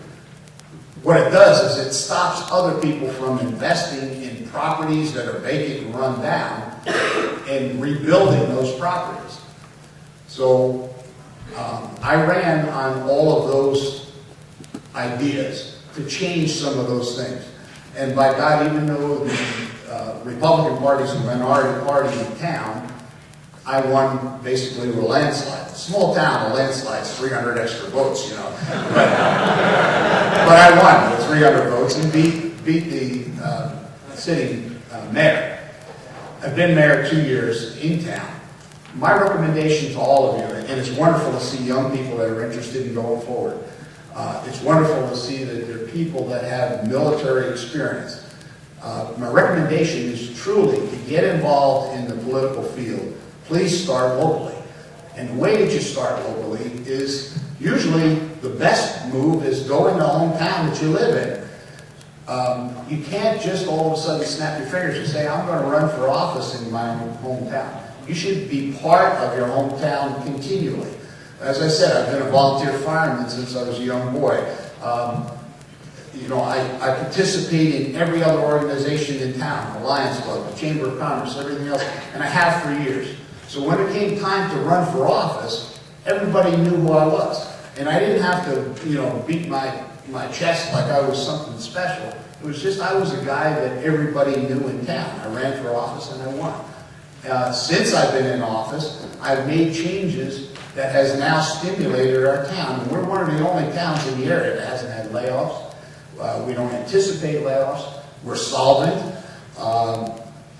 What it does is it stops other people from investing in properties that are vacant and run down and rebuilding those properties. So I ran on all of those ideas to change some of those things. And by God, even though the Republican Party is a minority party in town, I won basically with a landslide. A small town, a landslide's 300 extra votes, you know. But I won with 300 votes and beat the sitting mayor. I've been mayor 2 years in town. My recommendation to all of you, and it's wonderful to see young people that are interested in going forward. It's wonderful to see that there are people that have military experience. My recommendation is truly to get involved in the political field. Please start locally. And the way that you start locally is usually the best move is go in the hometown that you live in. You can't just all of a sudden snap your fingers and say, I'm going to run for office in my own hometown. You should be part of your hometown continually. As I said, I've been a volunteer fireman since I was a young boy. I participate in every other organization in town, the Lions Club, the Chamber of Commerce, everything else, and I have for years. So when it came time to run for office, everybody knew who I was. And I didn't have to, beat my chest like I was something special. It was just I was a guy that everybody knew in town. I ran for office and I won. Since I've been in office, I've made changes that has now stimulated our town. And we're one of the only towns in the area that hasn't had layoffs. We don't anticipate layoffs. We're solvent.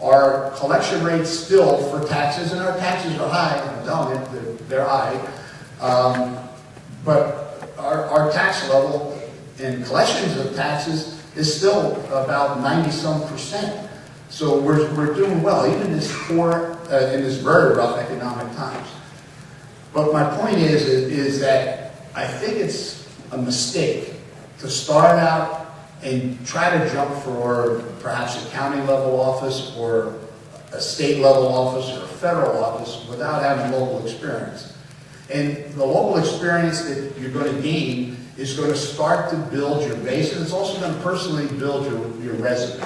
Our collection rates still for taxes, and our taxes are high. I'm telling you, they're high. But our tax level in collections of taxes is still about 90-some%. So we're doing well, even in this very rough economic times. But my point is that I think it's a mistake to start out and try to jump for perhaps a county level office or a state level office or a federal office without having local experience. And the local experience that you're going to gain is going to start to build your base, and it's also going to personally build your resume.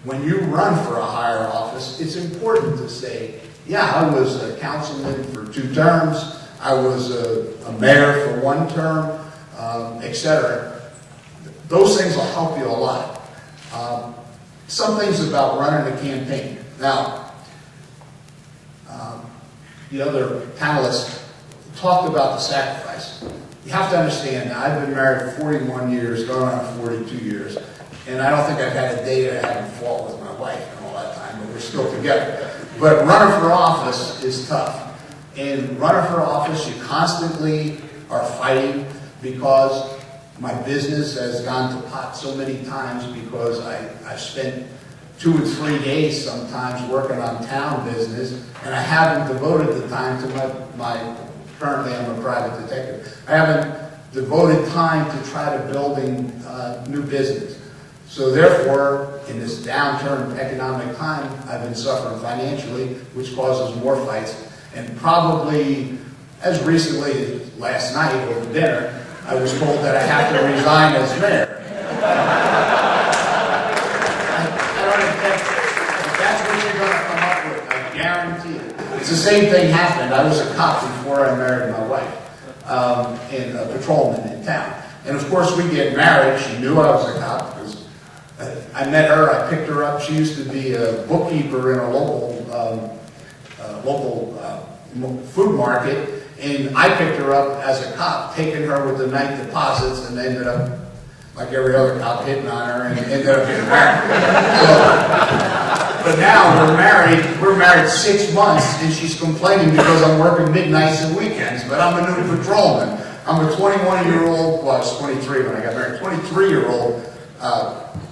When you run for a higher office, it's important to say, yeah, I was a councilman for 2 terms, I was a mayor for 1 term, etc. Those things will help you a lot. Some things about running a campaign. Now, the other panelists talked about the sacrifice. You have to understand that I've been married for 41 years, going on 42 years, and I don't think I've had a day that I haven't fought with my wife in all that time, but we're still together. But running for office is tough. And running for office, you constantly are fighting because My business has gone to pot so many times because I've spent 2 or 3 days sometimes working on town business, and I haven't devoted the time to currently I'm a private detective. I haven't devoted time to try to building new business. So therefore, in this downturn economic time, I've been suffering financially, which causes more fights. And probably as recently as last night over dinner, I was told that I have to resign as mayor. I don't know if that's what you're going to come up with, I guarantee it. It's the same thing happened. I was a cop before I married my wife, and a patrolman in town. And of course, we get married. She knew I was a cop because I met her. I picked her up. She used to be a bookkeeper in a local food market, and I picked her up as a cop, taking her with the night deposits, and ended up, like every other cop, hitting on her, and ended up getting married. But now we're married 6 months, and she's complaining because I'm working midnights and weekends, but I'm a new patrolman. I'm a 21-year-old, well, I was 23 when I got married, 23-year-old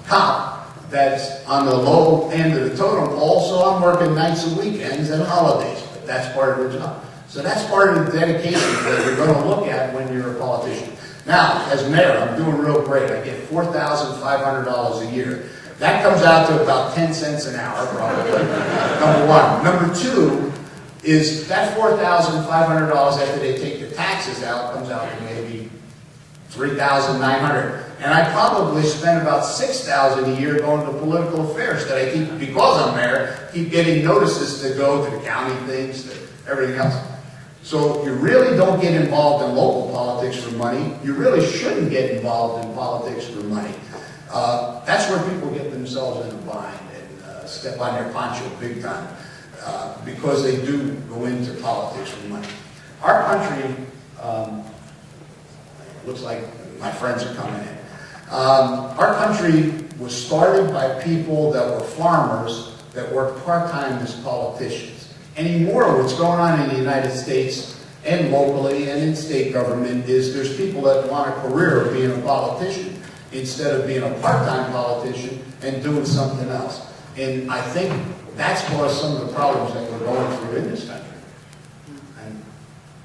cop that's on the low end of the totem pole, so I'm working nights and weekends and holidays. But that's part of the job. So that's part of the dedication that you're going to look at when you're a politician. Now, as mayor, I'm doing real great. I get $4,500 a year. That comes out to about 10 cents an hour, probably, number one. Number two is that $4,500 after they take the taxes out comes out to maybe $3,900. And I probably spend about $6,000 a year going to political affairs that I keep, because I'm mayor, keep getting notices to go to the county things, to everything else. So you really don't get involved in local politics for money. You really shouldn't get involved in politics for money. That's where people get themselves in a bind and step on their poncho big time because they do go into politics for money. Our country, looks like my friends are coming in. Our country was started by people that were farmers that worked part-time as politicians. Anymore, what's going on in the United States and locally and in state government is there's people that want a career of being a politician instead of being a part-time politician and doing something else. And I think that's caused some of the problems that we're going through in this country. And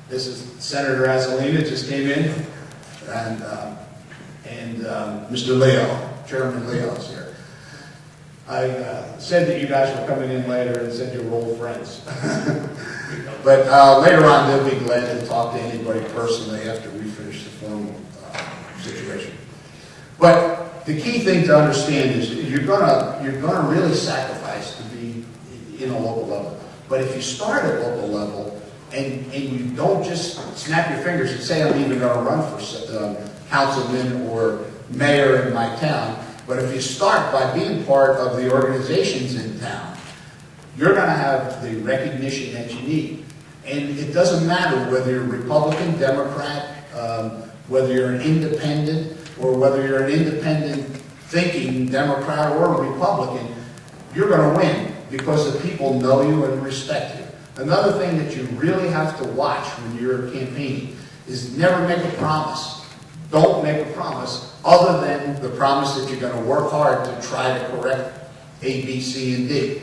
this is Senator Azzolina just came in, and Mr. Leo, Chairman Leo is here. I said that you guys were coming in later and said you were old friends. But later on, they'll be glad to talk to anybody personally after we finish the formal situation. But the key thing to understand is you're gonna really sacrifice to be in a local level. But if you start at local level and you don't just snap your fingers and say, I'm even going to run for councilman or mayor in my town, but if you start by being part of the organizations in town, you're going to have the recognition that you need. And it doesn't matter whether you're Republican, Democrat, whether you're an independent, or whether you're an independent thinking Democrat or Republican, you're going to win because the people know you and respect you. Another thing that you really have to watch when you're campaigning is never make a promise. Don't make a promise other than the promise that you're going to work hard to try to correct A, B, C, and D.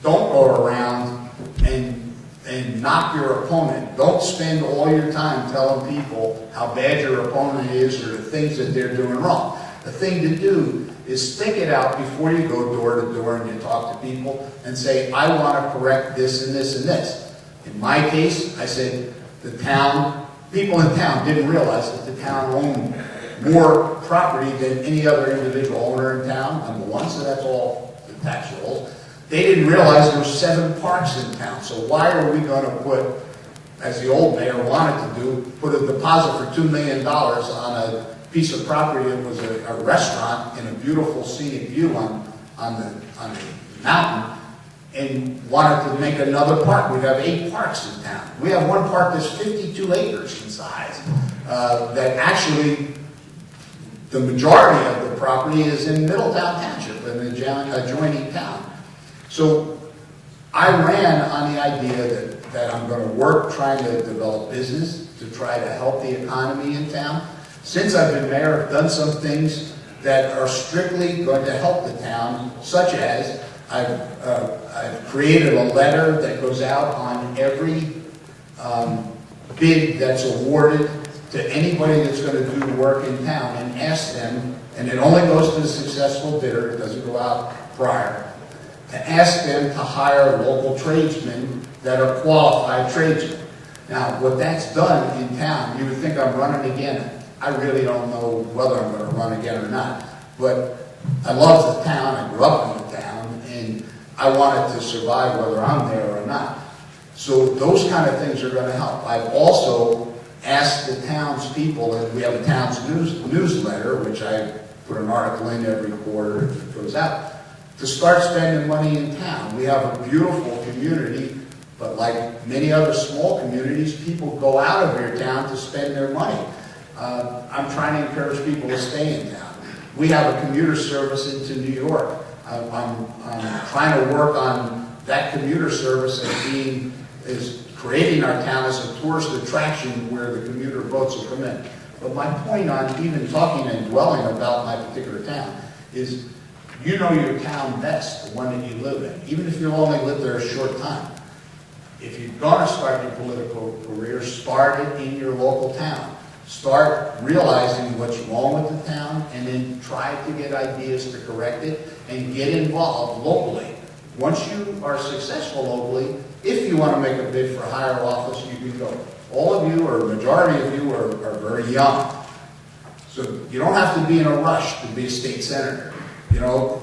Don't go around and knock your opponent. Don't spend all your time telling people how bad your opponent is or the things that they're doing wrong. The thing to do is think it out before you go door to door and you talk to people and say, I want to correct this and this and this. In my case, I said people in town didn't realize that the town owned more property than any other individual owner in town, number one, so that's all the tax rolls. They didn't realize there were 7 parks in town, so why are we going to put, as the old mayor wanted to do, put a deposit for $2 million on a piece of property that was a restaurant in a beautiful scenic view on the mountain, and wanted to make another park? We have 8 parks in town. We have one park that's 52 acres in size, that actually the majority of the property is in Middletown Township, an adjoining town. So I ran on the idea that I'm going to work trying to develop business, to try to help the economy in town. since I've been mayor, I've done some things that are strictly going to help the town, such as I've created a letter that goes out on every bid that's awarded to anybody that's going to do work in town and ask them, and it only goes to the successful bidder, it doesn't go out prior, to ask them to hire local tradesmen that are qualified tradesmen. Now, what that's done in town, you would think I'm running again. I really don't know whether I'm going to run again or not, but I love the town, I grew up in the town, and I want it to survive whether I'm there or not. So those kind of things are going to help. I've also asked the townspeople, and we have a town's newsletter, which I put an article in every quarter that goes out, to start spending money in town. We have a beautiful community, but like many other small communities, people go out of your town to spend their money. I'm trying to encourage people to stay in town. We have a commuter service into New York. I'm trying to work on that commuter service as creating our town as a tourist attraction where the commuter boats will come in. But my point on even talking and dwelling about my particular town is you know your town best, the one that you live in, even if you only live there a short time. If you're going to start your political career, start it in your local town. Start realizing what's wrong with the town and then try to get ideas to correct it and get involved locally. Once you are successful locally, if you want to make a bid for a higher office, you can go. All of you, or a majority of you, are very young. So you don't have to be in a rush to be a state senator. You know,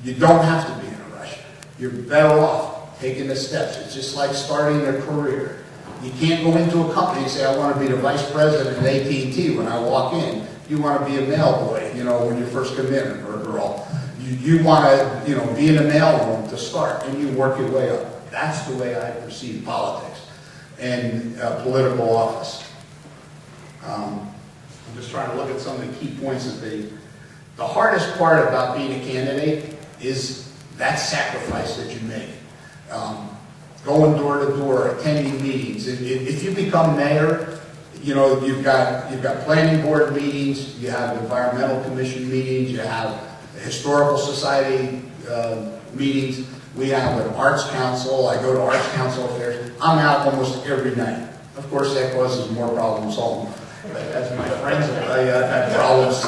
you don't have to be in a rush. You're better off taking the steps. It's just like starting a career. You can't go into a company and say, I want to be the vice president at AT&T when I walk in. You want to be a mail boy, you know, when you first come in, or a girl. You want to, you know, be in the mailroom to start, and you work your way up. That's the way I perceive politics and political office. I'm just trying to look at some of the key points that the hardest part about being a candidate is that sacrifice that you make. Going door to door, attending meetings. If you become mayor, you know, you've got planning board meetings, you have environmental commission meetings, you have historical society meetings. We have an arts council. I go to arts council affairs. I'm out almost every night. Of course, that causes more problems home. But as my friends will tell you, I've had problems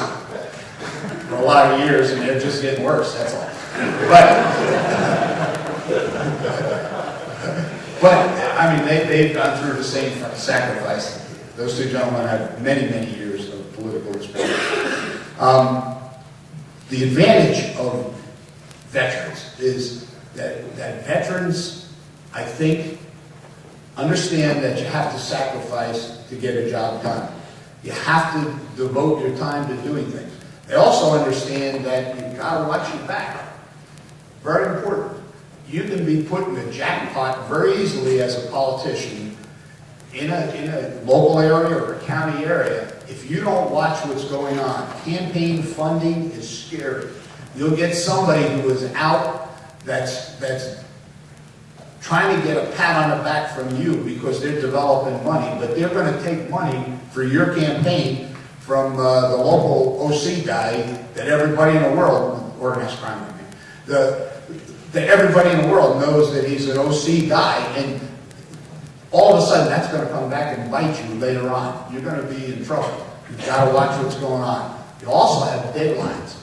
for a lot of years, and they're just getting worse, that's all. But I mean, they've gone through the same sacrifice. Those two gentlemen have many, many years of political experience. The advantage of veterans is that veterans, I think, understand that you have to sacrifice to get a job done. You have to devote your time to doing things. They also understand that you've got to watch your back. Very important. You can be put in the jackpot very easily as a politician in a local area or a county area if you don't watch what's going on. Campaign funding is scary. You'll get somebody who is out that's trying to get a pat on the back from you because they're developing money, but they're going to take money for your campaign from the local OC guy that everybody in the world, organized crime, I mean, that everybody in the world knows that he's an OC guy, and all of a sudden that's going to come back and bite you later on. You're going to be in trouble. You've got to watch what's going on. You also have deadlines.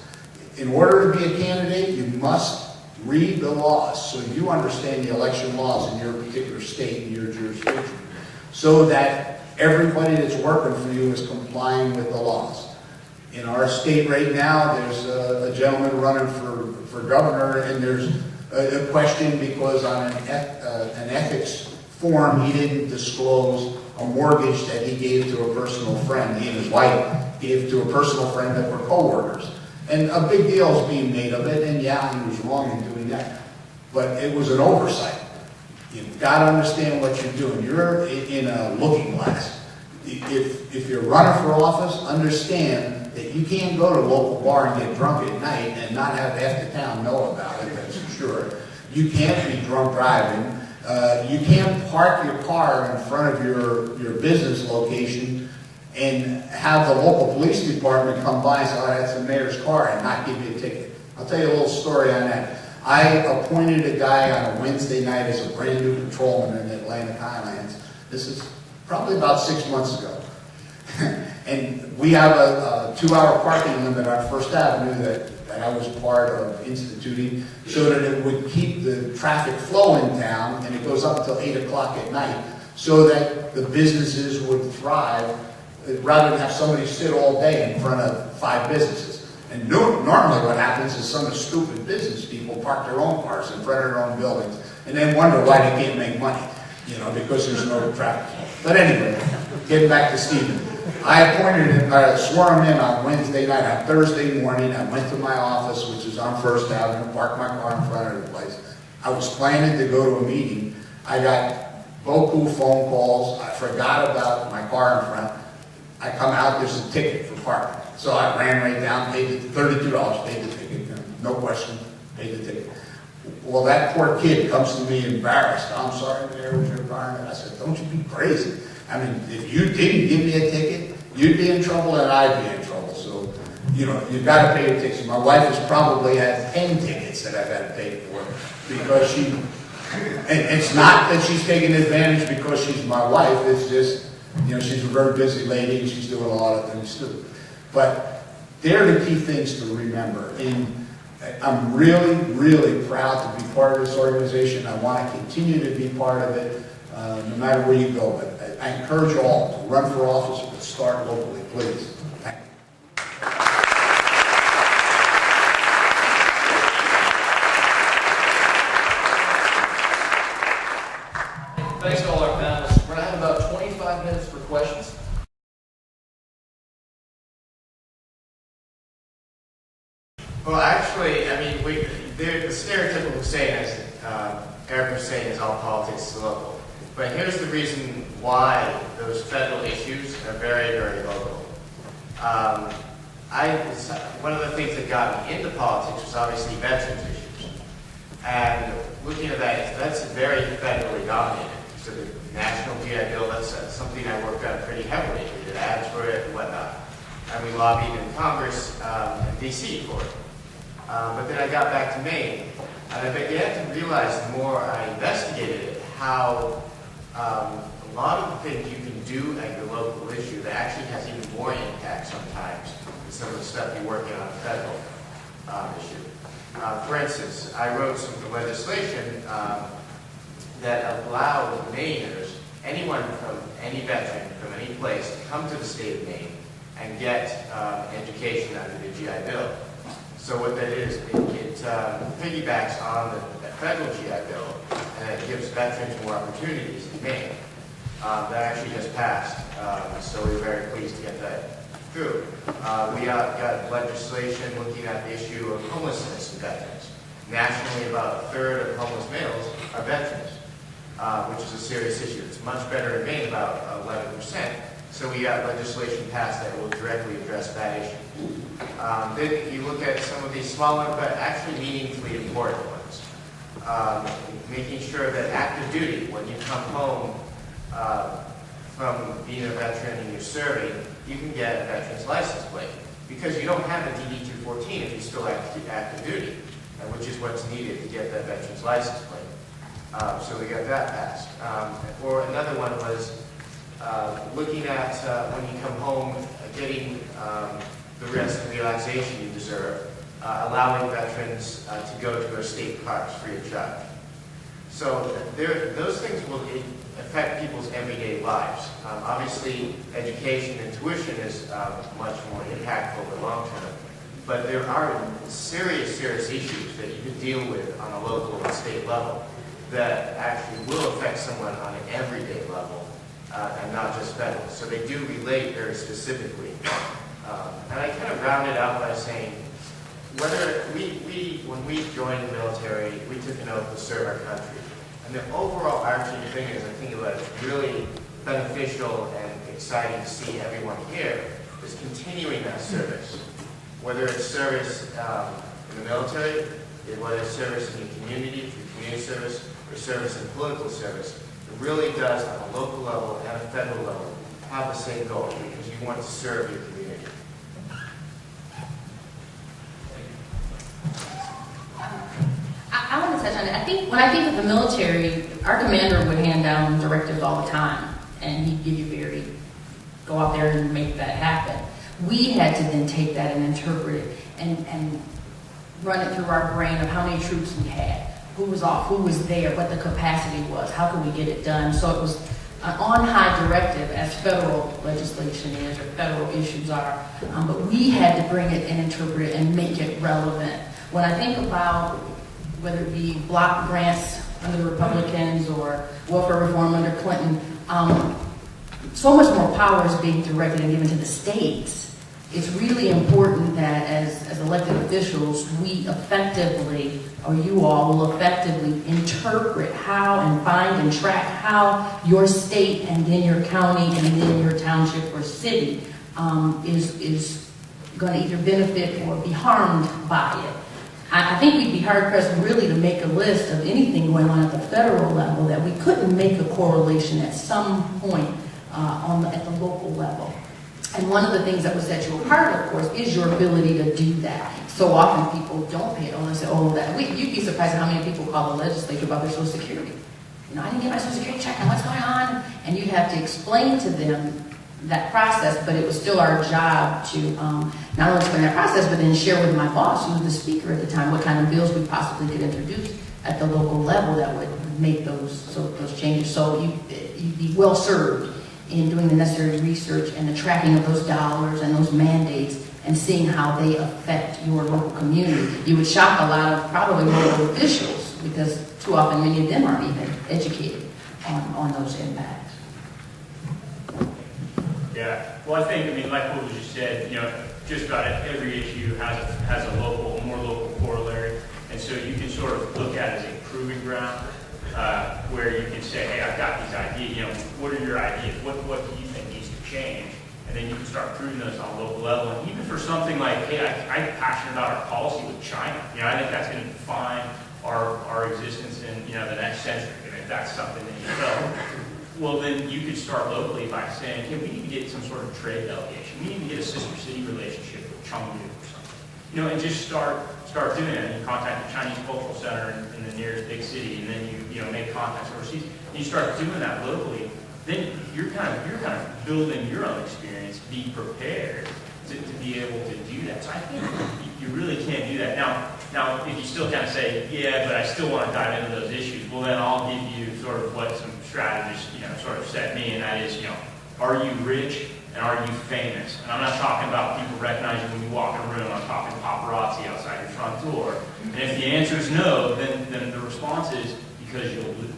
In order to be a candidate, you must read the laws so you understand the election laws in your particular state and your jurisdiction, so that everybody that's working for you is complying with the laws. In our state right now, there's a gentleman running for governor, and there's a question because on an ethics form he didn't disclose a mortgage that he gave to a personal friend. He and his wife gave to a personal friend that were co-workers. And a big deal is being made of it, and yeah, he was wrong in doing that. But it was an oversight. You've got to understand what you're doing. You're in a looking glass. If you're running for office, understand that you can't go to a local bar and get drunk at night and not have half the town know about it, that's for sure. You can't be drunk driving. You can't park your car in front of your business location and have the local police department come by and say, oh, that's the mayor's car, and not give you a ticket. I'll tell you a little story on that. I appointed a guy on a Wednesday night as a brand new patrolman in the Atlantic Highlands. This is probably about 6 months ago. And we have a 2-hour parking limit on First Avenue that I was part of instituting so that it would keep the traffic flow in town, and it goes up until 8 o'clock at night so that the businesses would thrive rather than have somebody sit all day in front of 5 businesses. And normally what happens is some of the stupid business people park their own cars in front of their own buildings and then wonder why they can't make money, you know, because there's no traffic flow. But anyway, getting back to Stephen. I appointed him, swore him in on Wednesday night. On Thursday morning, I went to my office, which is on First Avenue, parked my car in front of the place. I was planning to go to a meeting. I got beaucoup phone calls. I forgot about my car in front. I come out, there's a ticket for parking. So I ran right down, paid the $32, paid the ticket, no question, paid the ticket. Well, that poor kid comes to me embarrassed. I'm sorry, Mayor, with your environment. I said, don't you be crazy. I mean, if you didn't give me a ticket, you'd be in trouble and I'd be in trouble. So, you know, you've got to pay the tickets. My wife has probably had 10 tickets that I've had to pay for because she, and it's not that she's taking advantage because she's my wife. It's just, you know, she's a very busy lady and she's doing a lot of things too. But they're the key things to remember. And I'm really, really proud to be part of this organization. I want to continue to be part of it, no matter where you go. But I encourage you all to run for office, but start locally, please. Thank you. Thanks to all our panelists. We're going to have about 25 minutes for questions. Well, actually, I mean, the stereotypical saying, as Eric was saying, is all politics is local. But here's the reason why those federal issues are very, very local. One of the things that got me into politics was obviously veterans issues. And looking at that, that's very federally dominated. So the National GI Bill, that's something I worked on pretty heavily. We did ads for it and whatnot. And we lobbied in Congress and DC for it. But then I got back to Maine, and I began to realize the more I investigated it, how a lot of the things you can do at your local issue that actually has even more impact sometimes than some of the stuff you're working on a federal issue. For instance, I wrote some legislation that allowed Mainers, anyone from any veteran from any place, to come to the state of Maine and get education under the GI Bill. So what that is, it piggybacks on the federal GI Bill, and it gives veterans more opportunities in Maine. That actually just passed, so we were very pleased to get that through. We got legislation looking at the issue of homelessness in veterans. Nationally, about a third of homeless males are veterans, which is a serious issue. It's much better in Maine, about 11%. So we got legislation passed that will directly address that issue. Then you look at some of these smaller but actually meaningfully important ones. Making sure that active duty, when you come home from being a veteran and you're serving, you can get a veteran's license plate. Because you don't have a DD-214 if you still have active duty, which is what's needed to get that veteran's license plate. So we got that passed. Or another one was looking at when you come home, getting the rest and relaxation you deserve, allowing veterans to go to their state parks free of charge. So those things will affect people's everyday lives. Obviously, education and tuition is much more impactful in the long term, but there are serious issues that you can deal with on a local and state level that actually will affect someone on an everyday level. And not just federal. So they do relate very specifically. And I kind of round it out by saying, whether when we joined the military, we took an oath to serve our country. And the overall arching thing is, I think it's really beneficial and exciting to see everyone here is continuing that service. Whether it's service in the military, whether it's service in the community, through community service, or service in political service, it really does, on a local level and a federal level, have the same goal, because you you want to serve your community. I want to touch on it. I think when I think of the military, our commander would hand down directives all the time, and he'd give you go out there and make that happen. We had to then take that and interpret it and run it through our brain of how many troops we had, who was off, who was there, what the capacity was, how could we get it done. So it was an on-high directive, as federal legislation is or federal issues are, but we had to bring it and interpret it and make it relevant. When I think about whether it be block grants under the Republicans or welfare reform under Clinton, so much more power is being directed and given to the states. It's really important that as elected officials, we effectively, or you all will effectively interpret how and find and track how your state and then your county and then your township or city is going to either benefit or be harmed by it. I think we'd be hard-pressed really to make a list of anything going on at the federal level that we couldn't make a correlation at some point at the local level. And one of the things that would set you apart, of course, is your ability to do that. So often people don't pay it on and say, oh, you'd be surprised at how many people call the legislature about their Social Security. I didn't get my Social Security check, and what's going on? And you'd have to explain to them that process, but it was still our job to not only explain that process, but then share with my boss, who was the speaker at the time, what kind of bills we possibly could introduce at the local level that would make those changes. So you'd be well served in doing the necessary research and the tracking of those dollars and those mandates and seeing how they affect your local community. You would shock a lot of probably local officials because too often many of them aren't even educated on those impacts. Yeah, well, I think, like what was just said, just about every issue has a more local corollary, and so you can sort of look at it as a proving ground, where you can say, hey, I've got these ideas, what are your ideas? What do you think needs to change? And then you can start proving those on a local level. And even for something like, hey, I'm passionate about our policy with China. I think that's going to define our existence in the next century. And if that's something that you know, well, then you could start locally by saying, hey, we need to get some sort of trade delegation. We need to get a sister city relationship with Chengdu or something. And just start doing it. And you contact the Chinese Cultural Center in the nearest big city, and then you make contacts overseas. And you start doing that locally. Then you're kind of building your own experience. Be prepared to be able to do that. So I think you really can't do that. Now, if you still kind of say, yeah, but I still want to dive into those issues, well, then I'll give you sort of what some strategists, sort of set me, and that is, are you rich and are you famous? And I'm not talking about people recognizing when you walk in a room. I'm talking paparazzi outside your front door. And if the answer is no, then the response is because you'll lose.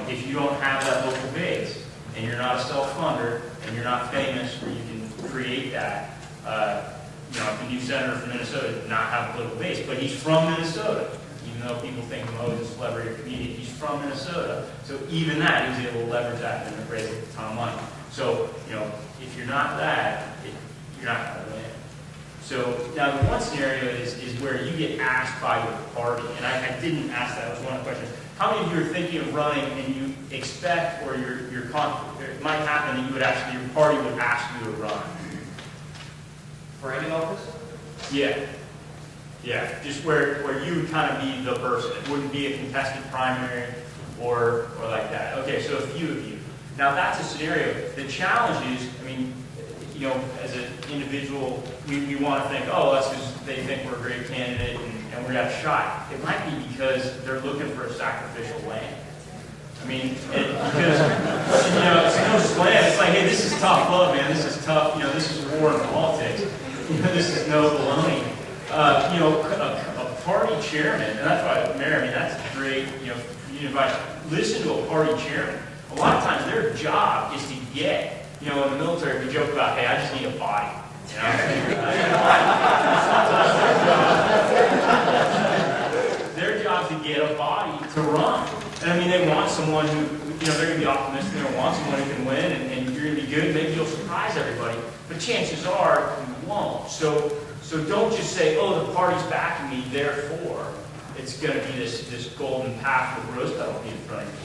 If you don't have that local base, and you're not a self-funder, and you're not famous where you can create that, the new senator from Minnesota did not have a political base, but he's from Minnesota. Even though people think Mo's a celebrity or comedian, he's from Minnesota. So even that, he was able to leverage that and raise a ton of money. So, if you're not that, you're not going to win. So now the one scenario is where you get asked by your party, and I didn't ask that, that was one of the questions. How many of you are thinking of running and you expect, or it might happen that your party would ask you to run? For any office? Yeah. Yeah, just where you would kind of be the person. It wouldn't be a contested primary or like that. Okay, so a few of you. Now that's a scenario. The challenge is, as an individual, we want to think, oh, that's because they think we're a great candidate and we're going to have a shot. It might be because they're looking for a sacrificial lamb. Because it's no slam. It's like, hey, this is tough love, man. This is tough. This is war in politics. This is no baloney. A party chairman, and that's why, Mayor, that's great. Listen to a party chairman. A lot of times their job is to get, in the military, we joke about, hey, I just need a body. Their job is to get a body to run. And they want someone who, they're going to be optimistic, they want someone who can win, and you're going to be good, maybe you'll surprise everybody. But chances are, you won't. So don't just say, oh, the party's backing me, therefore it's going to be this golden path with rose petals in front of you.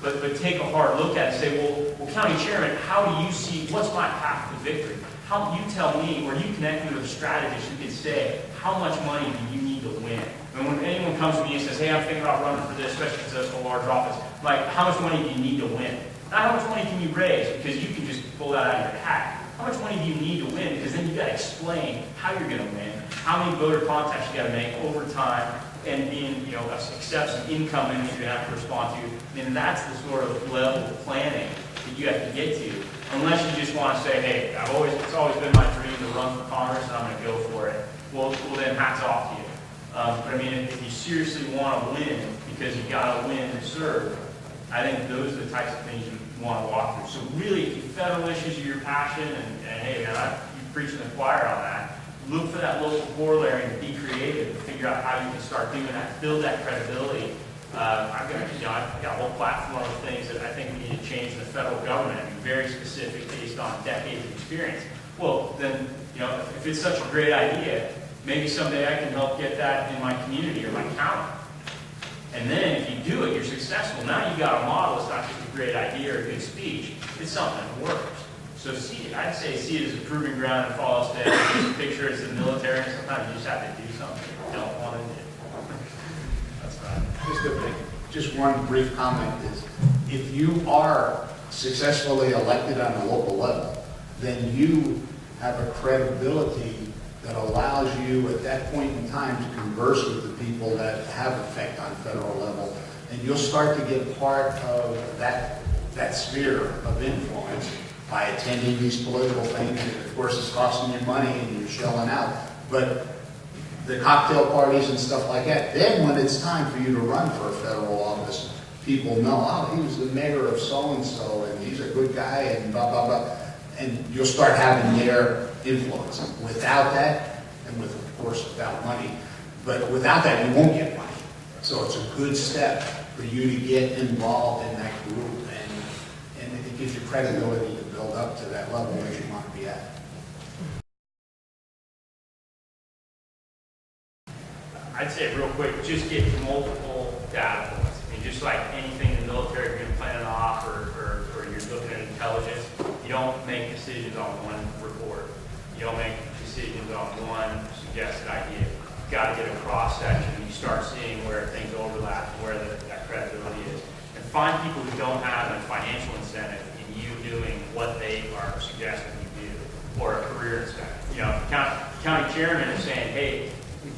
but take a hard look at it and say, well, County Chairman, how do you see, what's my path to victory? How you tell me, or you connect me with a strategist who can say, how much money do you need to win? And when anyone comes to me and says, hey, I'm thinking about running for this, especially if it's a large office, I'm like, how much money do you need to win? Not how much money can you raise, because you can just pull that out of your hat. How much money do you need to win? Because then you got to explain how you're going to win, how many voter contacts you got to make over time, and being, accept some income that you're going to have to respond to. And that's the sort of level of planning that you have to get to. Unless you just want to say, hey, it's always been my dream to run for Congress, and I'm going to go for it. Well, then hats off to you. But I mean, if you seriously want to win, because you got to win and serve, I think those are the types of things you want to walk through. So really, if federal issues are your passion, and hey, man, you preach in the choir on that, look for that local corollary and be creative and figure out how you can start doing that, build that credibility. I've got a whole platform of things that I think we need to change in the federal government and be very specific based on decades of experience. Well, then, if it's such a great idea, maybe someday I can help get that in my community or my county. And then if you do it, you're successful. Now you got a model. It's not just a great idea or a good speech. It's something that works. So I'd say see it as a proving ground and follow steps. Just picture it as the military, and sometimes you just have to do something you don't want to do. That's right. Just one brief comment is, if you are successfully elected on a local level, then you have a credibility that allows you at that point in time to converse with the people that have effect on federal level, and you'll start to get part of that sphere of influence by attending these political things. And of course, it's costing you money and you're shelling out. But the cocktail parties and stuff like that, then when it's time for you to run for a federal office, people know, oh, he was the mayor of so-and-so, and he's a good guy, and blah, blah, blah. And you'll start having their influence. Without that, and of course, without money, but without that, you won't get money. So it's a good step for you to get involved in that group, and it gives you credibility to build up to that level where you want to be at. I'd say real quick, just get multiple data points. I mean, just like anything in the military, you're going to plan it off, or you're looking at intelligence, you don't make decisions on one report. You don't make decisions on one suggested idea. You've got to get a cross-section, and you start seeing where things overlap, where that credibility is. And find people who don't have a financial incentive in you doing what they are suggesting you do, or a career incentive. County chairman is saying, hey,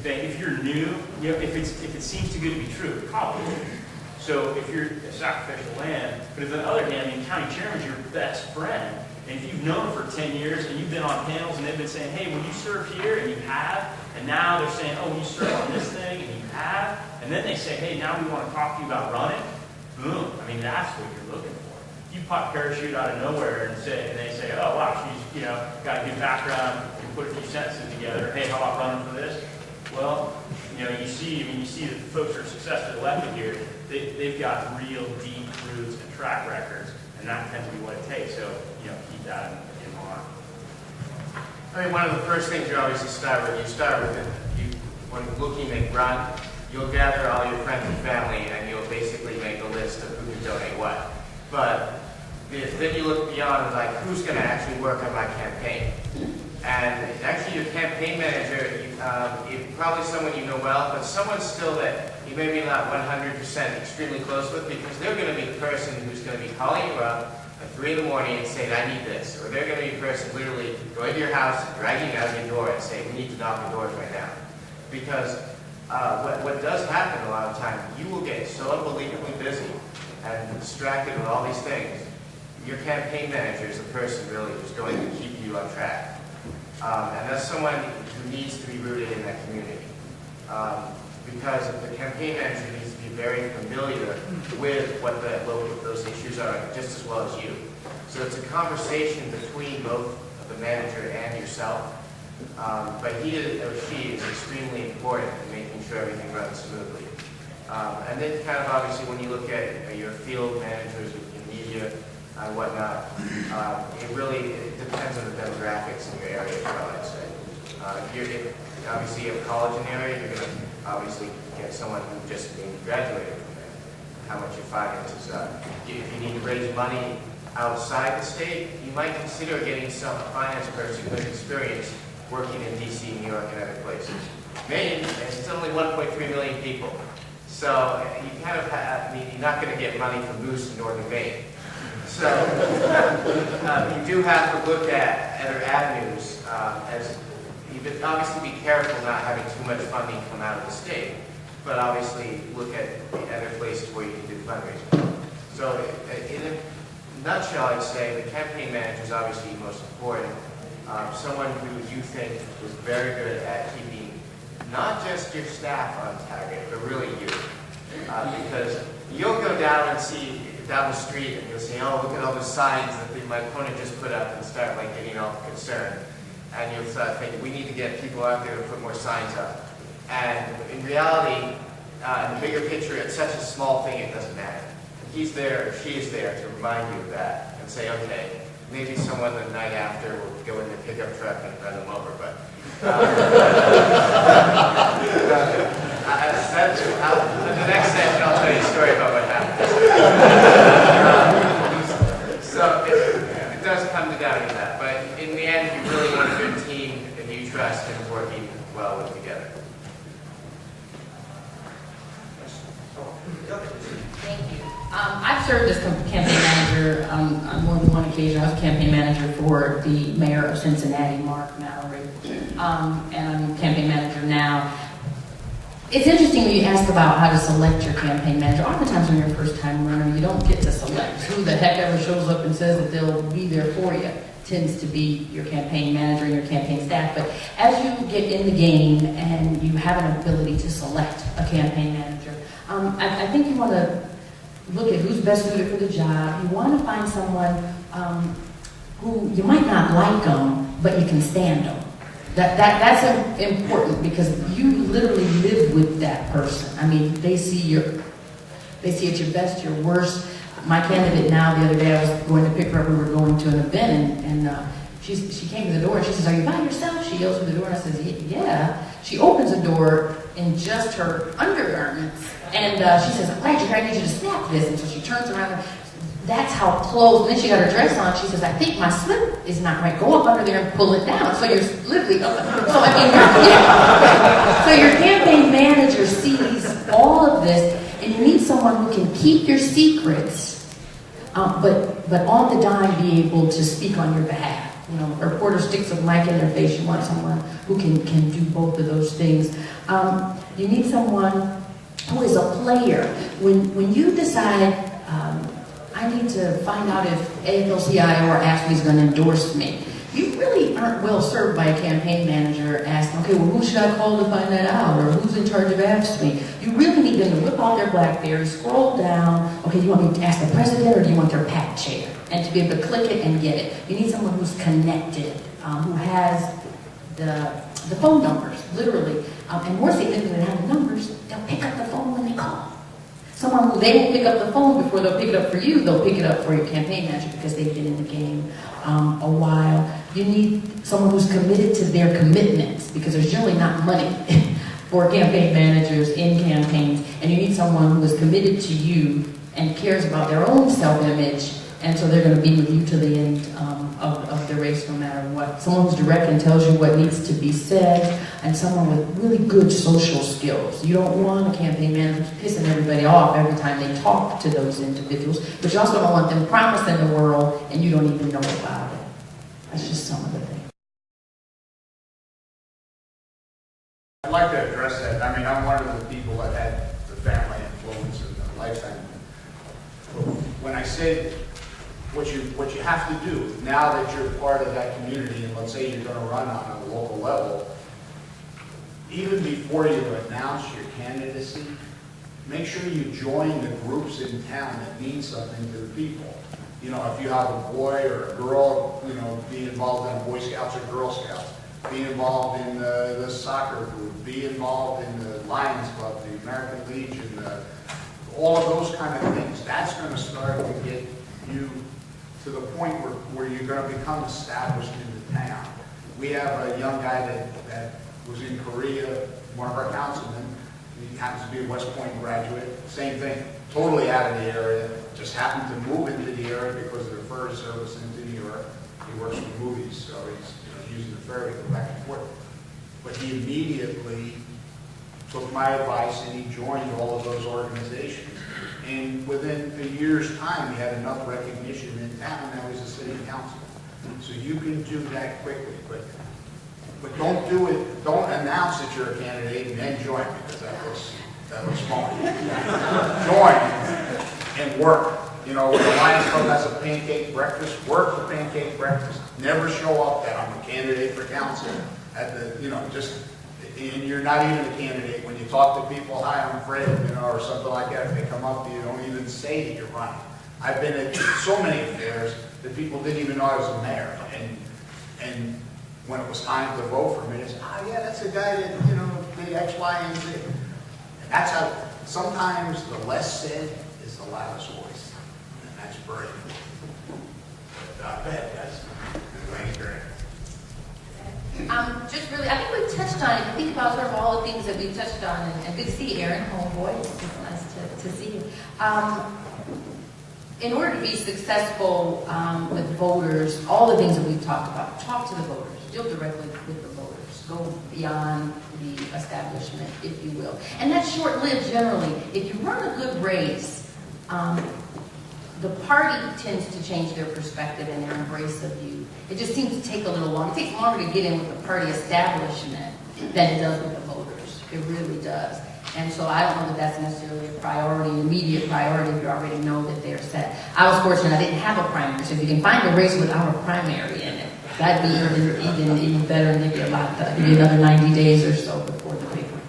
if you're new, if it seems too good to be true, it probably is. So if you're a sacrificial lamb, but on the other hand, county chairman's your best friend. And if you've known for 10 years and you've been on panels and they've been saying, hey, will you serve here? And you have. And now they're saying, oh, will you serve on this thing? And you have. And then they say, hey, now we want to talk to you about running. Boom. I mean, that's what you're looking for. You pop parachute out of nowhere and they say, oh, wow, she's got a good background. You put a few sentences together. Hey, how about running for this? Well, you see that the folks who are successfully elected here, they've got real deep roots and track records, and that tends to be what it takes. So, keep that in mind. I mean, one of the first things you obviously start with, when looking at run, you'll gather all your friends and family, and you'll basically make a list of who can donate what. But then you look beyond, like, who's going to actually work on my campaign? And actually, your campaign manager, probably someone you know well, but someone still that you maybe not 100% extremely close with, because they're going to be the person who's going to be calling you up at 3 in the morning and saying, I need this. Or they're going to be the person literally going to your house, dragging you out of your door and saying, we need to knock the doors right now. Because what does happen a lot of times, you will get so unbelievably busy and distracted with all these things. Your campaign manager is the person really who's going to keep you on track. And that's someone who needs to be rooted in that community. Because the campaign manager needs to be very familiar with what those issues are, just as well as you. So it's a conversation between both the manager and yourself. But he or she is extremely important in making sure everything runs smoothly. And then kind of obviously when you look at your field managers in media and whatnot, it depends on the demographics in your area as well, I'd say. If obviously you have college in the area, you're going to obviously get someone who just maybe graduated from there. how much your finances are. If you need to raise money outside the state, you might consider getting some finance person with experience working in DC, New York, and other places. Maine, and it's only 1.3 million people. So you kind of have, I mean, you're not going to get money from Moose in northern Maine. So you do have to look at other avenues as you obviously be careful not having too much funding come out of the state, but obviously look at the other places where you can do fundraising. So in a nutshell, I'd say the campaign manager is obviously most important. Someone who you think is very good at keeping not just your staff on target, but really you. Because you'll go down and see down the street and you'll say, oh, look at all the signs that my opponent just put up, and start like getting all concerned. And you'll start thinking, we need to get people out there to put more signs up. And in reality, in the bigger picture, it's such a small thing, it doesn't matter. He's there, or she is there to remind you of that and say, okay, maybe someone the night after will go in their pickup truck and run them over, but in the next session I'll tell you a story about what happened. So it does come down to that, but in the end, you really want a good team and you trust in working well with together. Thank you. I've served as campaign manager on more than one occasion. I was campaign manager for the mayor of Cincinnati, Mark Mallory, and I'm campaign manager now. It's interesting when you ask about how to select your campaign manager. Oftentimes when you're a first-time runner, you don't get to select. Who the heck ever shows up and says that they'll be there for you tends to be your campaign manager and your campaign staff. But as you get in the game and you have an ability to select a campaign manager, I think you want to look at who's best suited for the job. You want to find someone who you might not like them, but you can stand them. That's important because you literally live with that person. I mean, they see at your best, your worst. My candidate now, the other day, I was going to pick her up. We were going to an event, and she came to the door and she says, "Are you by yourself?" She yells through the door, and I says, "Yeah." She opens the door in just her undergarments, and she says, "I'm glad you're here. I need you to snap this." And so she turns around. And that's how close. And then she got her dress on. She says, "I think my slip is not right. Go up under there and pull it down." So you're literally up. So I mean, so your campaign manager sees all of this, and you need someone who can keep your secrets, but on the dime be able to speak on your behalf. You know, a reporter sticks a mic in their face. You want someone who can do both of those things. You need someone who is a player. When you decide, I need to find out if AFL-CIO or AFSCME is going to endorse me, you really aren't well served by a campaign manager asking, okay, well, who should I call to find that out? Or who's in charge of AFSCME? You really need them to whip out their BlackBerry, scroll down, okay, do you want me to ask the president or do you want their PAC chair? And to be able to click it and get it. You need someone who's connected, who has the phone numbers, literally. And more significant than having numbers, they'll pick up the phone when they call. Someone who they won't pick up the phone before they'll pick it up for you, they'll pick it up for your campaign manager because they've been in the game a while. You need someone who's committed to their commitments because there's generally not money for campaign managers in campaigns. And you need someone who is committed to you and cares about their own self-image, and so they're going to be with you to the end of the race no matter what. Someone who's direct and tells you what needs to be said, and someone with really good social skills. You don't want a campaign manager who's pissing everybody off every time they talk to those individuals, but you also don't want them promising the world and you don't even know about it. That's just some of the things. I'd like to address that. I mean, I'm one of the people that had the family influence and the lifetime. When I say what you have to do, now that you're part of that community, and let's say you're going to run on a local level, even before you announce your candidacy, make sure you join the groups in town that mean something to the people. You know, if you have a boy or a girl, you know, be involved in Boy Scouts or Girl Scouts. Be involved in the soccer group. Be involved in the Lions Club, the American Legion, all of those kind of things. That's going to start to get you to the point where you're going to become established in the town. We have a young guy that was in Korea, one of our councilmen. He happens to be a West Point graduate. Same thing. totally out of the area, just happened to move into the area because of the ferry service into New York. He works for movies, so he's using the ferry to go back and forth. But he immediately took my advice and he joined all of those organizations. And within a year's time, he had enough recognition in town, now he's a city council. So you can do that quickly, but don't do it, don't announce that you're a candidate and then join, because that was smart. Join and work. You know, when the Lions Club has a pancake breakfast, work the pancake breakfast. Never show up that I'm a candidate for council at the, and you're not even a candidate. When you talk to people, hi, I'm Fred, or something like that, if they come up to you, don't even say that you're running. I've been at so many affairs that people didn't even know I was a mayor. And when it was time to vote for me, it's, yeah, that's a guy that, did X, Y, and Z. And that's how, sometimes the less said is the loudest voice. And that's brave. But go ahead, guys. Thank you. Just really, I think we touched on it. If you think about sort of all the things that we touched on, and good to see Aaron, homeboy. It's nice to see you. In order to be successful with voters, all the things that we've talked about, talk to the voters, deal directly with the voters, go beyond the establishment, if you will. And that's short-lived generally. If you run a good race, the party tends to change their perspective and their embrace of you. It just seems to take a little longer. It takes longer to get in with the party establishment than it does with the voters. It really does. And so I don't know that that's necessarily a priority, an immediate priority, if you already know that they're set. I was fortunate I didn't have a primary, so if you can find a race without a primary in it, that'd be even better and give you give you another 90 days or so before the big one.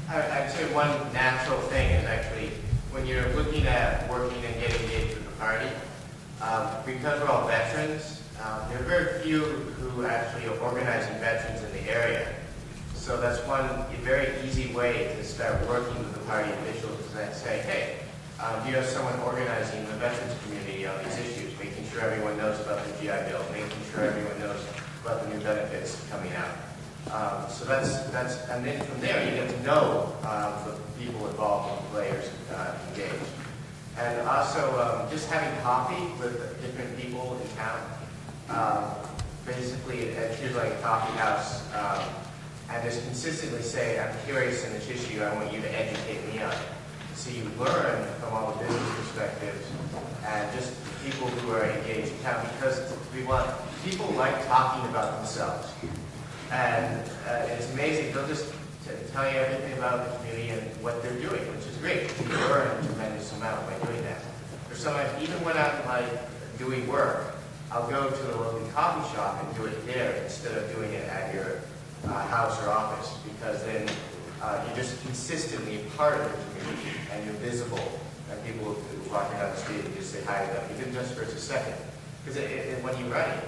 I'd say one natural thing is actually when you're looking at working and getting engaged with the party, because we're all veterans, there are very few who actually are organizing veterans in the area. So that's one very easy way to start working with the party officials is that say, hey, do you have someone organizing the veterans community on these issues, making sure everyone knows about the GI Bill, making sure everyone knows about the new benefits coming out. So that's, and then from there you get to know the people involved and the players engaged. And also just having coffee with different people in town. Basically, here's like a coffee house. And just consistently say, I'm curious in this issue, I want you to educate me on it. So you learn from all the business perspectives and just people who are engaged in town, because people like talking about themselves. And it's amazing, they'll just tell you everything about the community and what they're doing, which is great. You learn a tremendous amount by doing that. For sometimes, even when I'm doing work, I'll go to the local coffee shop and do it there instead of doing it at your house or office, because then you're just consistently part of the community and you're visible, and people walking down the street and just say hi to them, even just for a second. Because when you're running,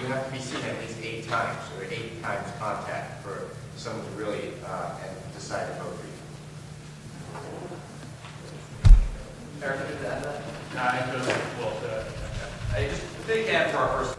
you have to be seen at least 8 times, or 8 times contact for someone to really decide to vote for you. Eric, did that? I just A big hand for our first